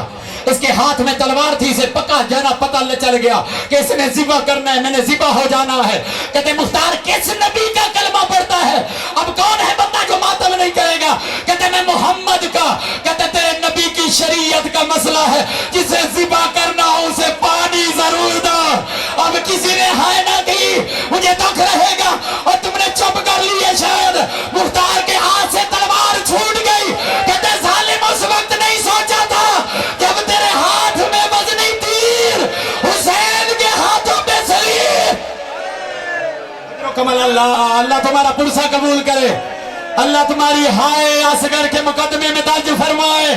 इसके हाथ में तलवार थी, इसे पक्का जाना पता चल गया कि इसने जिबा करना है, मैंने जिबा हो जाना है। कहते मुख्तार किस नबी का कलमा पढ़ता है? अब कौन है बंदा जो मातम नहीं करेगा? कहते मैं मोहम्मद का। कहते तेरे नबी की शरीयत का मसला है, जिसे जिबा करना हो उसे पानी जरूर दो। अब किसी ने हाय ना की, मुझे दुख रहेगा, और तुमने चुप कर लिया शायद। मुख्तार के हाथ से तलवार छूट गई। कहते जालिम उस वक्त नहीं सोचा था जब तेरे हाथ में वजनी तीर हुसैन के हाथों पे सलीब। कमल अल्लाह। अल्लाह तुम्हारा पुरसा कबूल करे, अल्लाह तुम्हारी हाय असगर के मुकदमे में दर्ज फरमाए।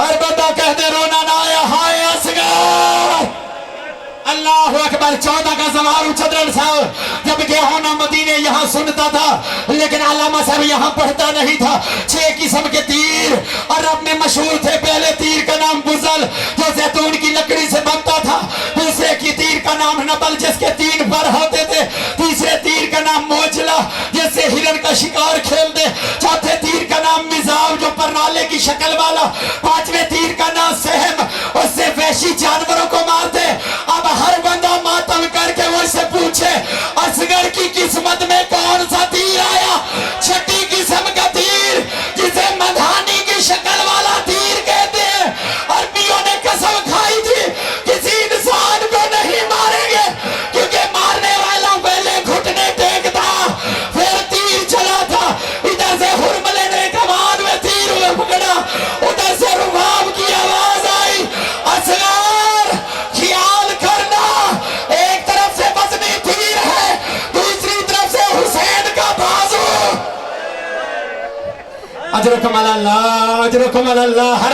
हर बंदा कहते रोना ना आया हाय असगर। अल्लाह अकबर। 14 का जवार चंद्रन साहब जब गया होना मदीने यहाँ सुनता था, लेकिन अल्लामा साहब यहाँ पढ़ता नहीं था। 6 किस्म के तीर अरब में मशहूर थे। पहले तीर का नाम बुजल, जो जैतून की लकड़ी से बनता था। दूसरे की तीर का नाम नबल, जिसके 3 बर होते थे। तीसरे तीर का नाम मोजला, जिससे हिरन का शिकार खेलते। चौथे तीर का नाम मिजाब, जो परनाले की शक्ल वाला। 5वें तीर का नाम सहम, उससे वैशी जानवरों को मारते। अब हर बंदा मातम करके वो से पूछे असगर की किस्मत में कौन सा तीर आया? छठी किस्म का अजरकम अल्लाह।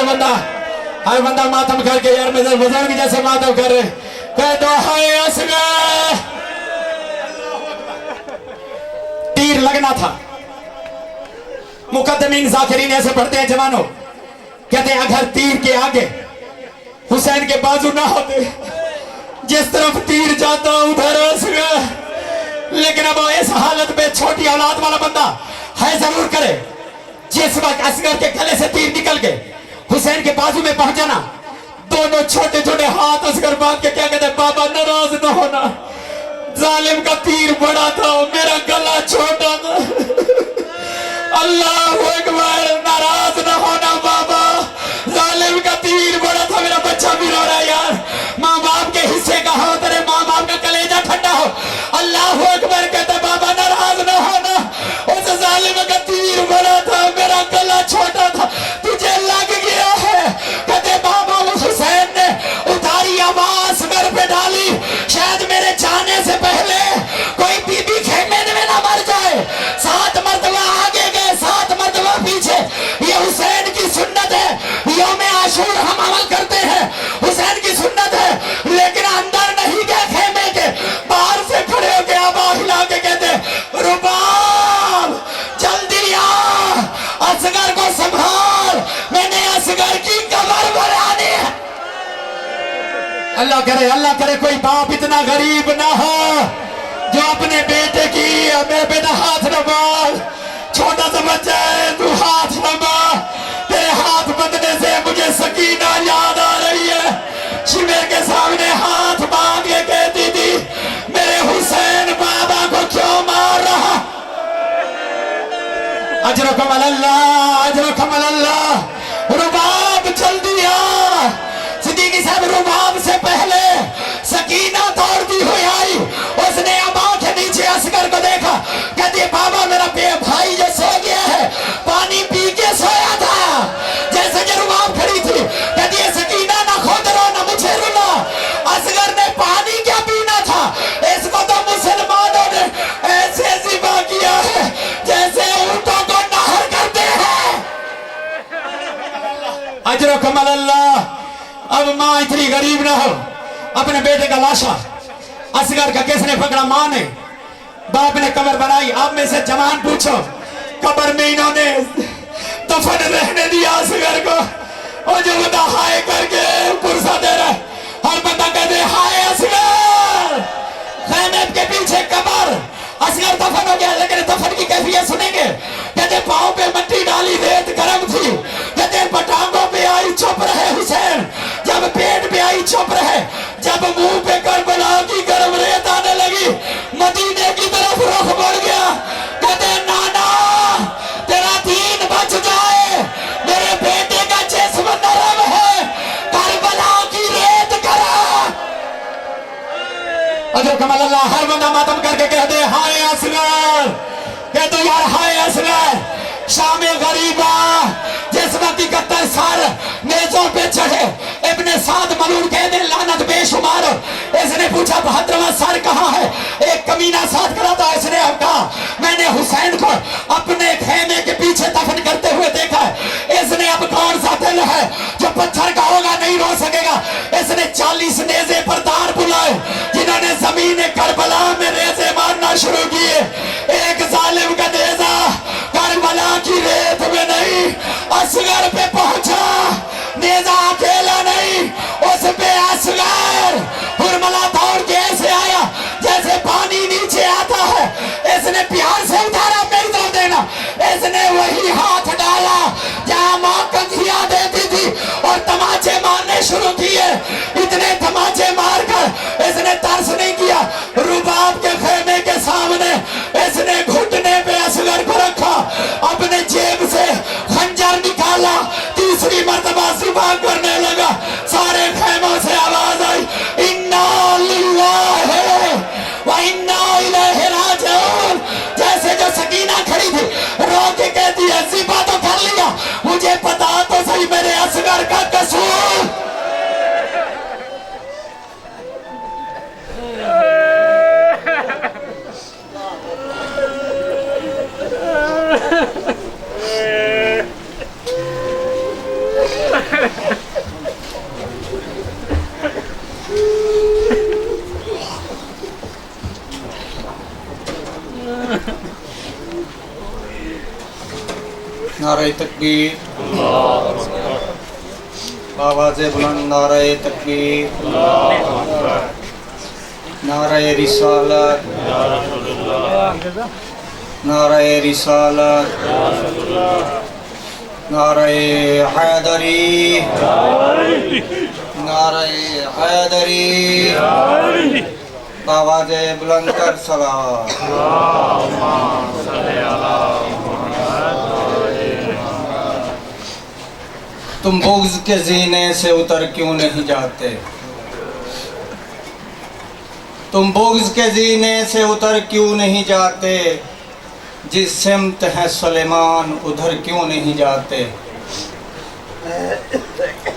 हर बंदा मातम करके यार मेरे बुजुर्ग जैसे मातम कर रहे कह दो हाय असगर। तीर लगना था। मुकद्दमीन जाकिरीन ऐसे पढ़ते हैं जवानों, कहते हैं अगर तीर के आगे हुसैन के बाजू ना होते, जिस तरफ तीर जाता उधर असगर। लेकिन अब इस हालत में छोटी औलाद वाला बंदा है जरूर करे। जिस वक्त असगर के गले से तीर निकल के हुसैन के बाजू में पहुंचा ना, दोनों छोटे छोटे हाथ असगर बांध के क्या कहते हैं, बाबा नाराज न होना, जालिम का तीर बड़ा था मेरा गला छोटा था। अल्लाह अकबर, नाराज न होना बाबा, जालिम का तीर बड़ा था मेरा बच्चा भी रो रहा है यार। माँ बाप के हिस्से का हो, तेरे माँ बाप का कलेजा ठंडा हो। अल्लाह अकबर कहते बाबा नाराज न होना, उस जालिम का तीर बड़ा था मेरा गला छोटा था, तुझे लग गया है। कहते बाबा उस हुसैन ने उतारी आवाज घर पे डाली, शायद मेरे जाने से पहले कोई बीबी खेमे में ना मर जाए। 7 मरतबा आगे गए, 7 मरतबा पीछे। ये हुसैन की सुन्नत है, यौम आशूर हम अमल करते हैं, हुसैन की सुन्नत है। लेकिन अंदर नहीं गए खेमे के, बाहर से खड़े होके आवाज हिला के कहते रुबाब जल्दी आ, असगर को संभाल, मैंने असगर की कब्र बनानी है। अल्लाह करे कोई बाप इतना गरीब ना हो जो अपने बेटे की, मेरे बेटा हाथ न बांध, छोटा सा बच्चा है तू हाथ न बांध। तेरे हाथ बंधने से मुझे सकीना याद आ रही है, शिविर के सामने हाथ बांध के कहती थी मेरे हुसैन बाबा को क्यों मार रहा। अजरकम अल्लाह। रुबाब जल्दी आ। सिद्दीकी साहब रुबाब से पहले सकीना दौड़ती हुई आई, उसने अब आंखें नीचे असगर को देखा, कहती है बाबा मेरा भाई जो सो गया है, पानी पी के सोया था। जैसे कि रुबाब खड़ी थी, कहती है सकीना ना खुद रो ना मुझे रुला, असगर ने पानी क्या पीना था, इसको तो मुसलमानों ने ऐसे जिबा किया है जैसे ऊंटों को नहर करते हैं। अजरकम अल्लाह। अब माँ इतनी गरीब ना हो, अपने बेटे का लाशा असगर का किसने पकड़ा, माँ ने, बाप ने कब्र बनाई। आप में से जवान पूछो, कब्र में इन्होंने दफन रहने दिया असगर को, और जो बंदा हाय करके पुरसा दे रहा है, हर बंदा कहते हाय असगर। खैमे के पीछे कब्र, असगर दफन हो गया, लेकिन दफन की कैफियत सुनेंगे। कहते पाँव पे मिट्टी डाली, रेत गर्म थी, कहते पटांगों पे आई चुप रहे हुसैन, जब पेट पे आई चुप रहे, जब मुंह पे करबला की गर्म रेत आने लगी, मदीने की तरफ रुख बढ़ गया। कहते नाना तेरा दीन बच जाए, मेरे बेटे का जिस्म नरम है, करबला की रेत करा। अजरकम अल्लाह। हर बंदा मातम करके कहते हाय असगर, कहते यार हाय असगर। शामे गरीबा जिस वक्त 71 साल मेजों पे चढ़े, इब्ने साद मलून कहते लानत बेशुमार। इसने पूछा 72वां सर कहाँ है, एक कमीना साथ खड़ा था, इसने कहा मैंने हुसैन को अपने खेमे के पीछे दफन करते हुए देखा है। इसने अब कौन सा दिल है जो पत्थर का होगा, नहीं रो सकेगा। इसने 40 नेज़े पर तार बुलाए, जिन्होंने जमीन करबला में रेज़े मारना शुरू किए। एक जालिम का नेज़ा करबला की रेत में नहीं, असगर पे पहुंचा। नेज़ा अकेला नहीं, उस पे असगर हुरमला दौड़ के ऐसे आया जैसे पानी नीचे आता है। इसने प्यार से उतारा, मेरी तरफ देना। इसने वही हाथ डाला जहां मां कंधियां देती थी और तमाचे मारने शुरू किए। इतने तमाचे मारकर इसने तरस नहीं किया। रुबाब के खेमे के सामने इसने घुटने पे असगर को रखा, अपने जेब से खंजर निकाला, तीसरी मर्तबा सुबह करने लगा। सारे खेमों से आवाज आई इन्ना लिल्लाहि व इन्ना इलैहि राजिऊन। जैसे जो सकीना खड़ी थी रो के कहती है सिपा तो कर लिया, मुझे पता तो सही मेरे असगर का कसूर। नारे तकबीर, आवाज़े बुलंद नारे तकबीर, नारे रिसालत, नारे रिसालत, नारे हैदरी, नारे हैदरी, आवाज़े बुलंद कर सलावत। तुम बुग़्ज़ के ज़ीने से उतर क्यों नहीं जाते? तुम बुग़्ज़ के ज़ीने से उतर क्यों नहीं जाते? जिस सिमत है सुलेमान उधर क्यों नहीं जाते?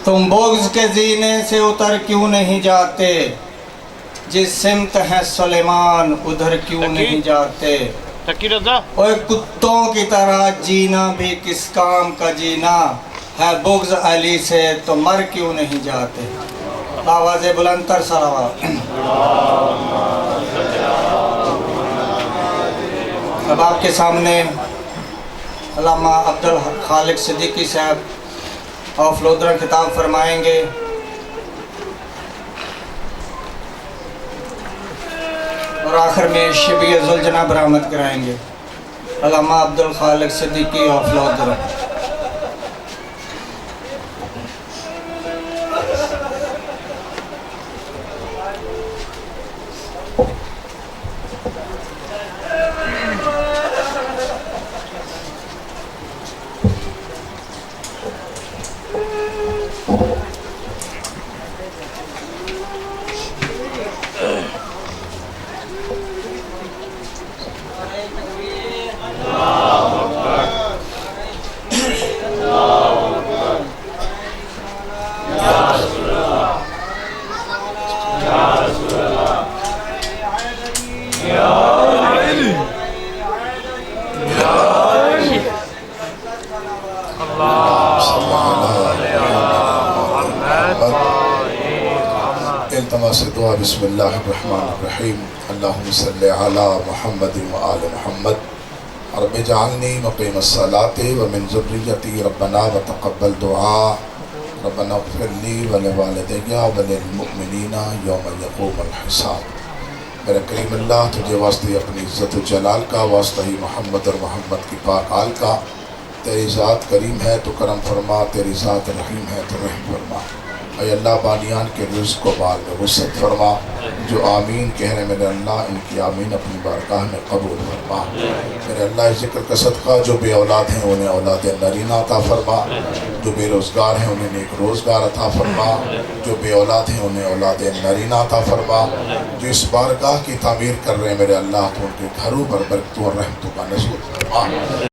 तुम बुग़्ज़ के ज़ीने से उतर क्यों नहीं जाते? जिस सिमत है सुलेमान उधर क्यों नहीं जाते? ओए कुत्तों की तरह जीना भी किस काम का जीना है, बुग़्ज़ अली से तो मर क्यों नहीं जाते? आवाज़े बुलंद तर सरावा। अब आपके सामने अल्लामा अब्दुल खालिक सिद्दीकी साहब ऑफ लोधरा खिताब फरमाएंगे। और आखिर में शबीय जुलजना बरामद कराएंगे। अल्लामा अब्दुल खालिक सिद्दीकी ऑफ लोधरा। इल्तमास दुआ बिस्मिल्लाहिर्रहमानिर्रहीम अल्लाहुम्मा सल्लि अला मुहम्मद व आलि मुहम्मद रब्बि जअलनी मुक़ीमस्सलाति व मिन ज़ुर्रिय्यती रब्बना व तक़ब्बल दुआ रब्बना इग़फ़िर ली व लिवालिदैया व लिलमुमिनीना यौम यक़ूमुल हिसाब। मेरे करीम अल्लाह, तुझे वास्ते अपनी इज़्ज़त व जलाल का, वास्ता ही मोहम्मद और मोहम्मद की पाक आल का। तेरी ज़ात करीम है तो करम फरमा, तेरी ज़ात रहीम है तो रहम फरमा। ऐ अल्लाह, बानियान के रिज़्क़ को बाल में वसअत फरमा। जो आमीन कह रहे मेरे अल्लाह, इनकी आमीन अपनी बारगाह में कबूल फरमा। मेरे अल्लाह, इस ज़िक्र का सदका जो बे औलाद हैं उन्हें औलाद नरीना अता फरमा, जो बेरोज़गार हैं उन्हें नेक रोज़गार अता फरमा, जो बे औलाद हैं उन्हें औलाद नरीना अता फरमा। जो इस बारगाह की तामीर कर रहे हैं मेरे अल्लाह, तो उनके घरों पर बरकतों और रहमतों का नज़ूल फरमा।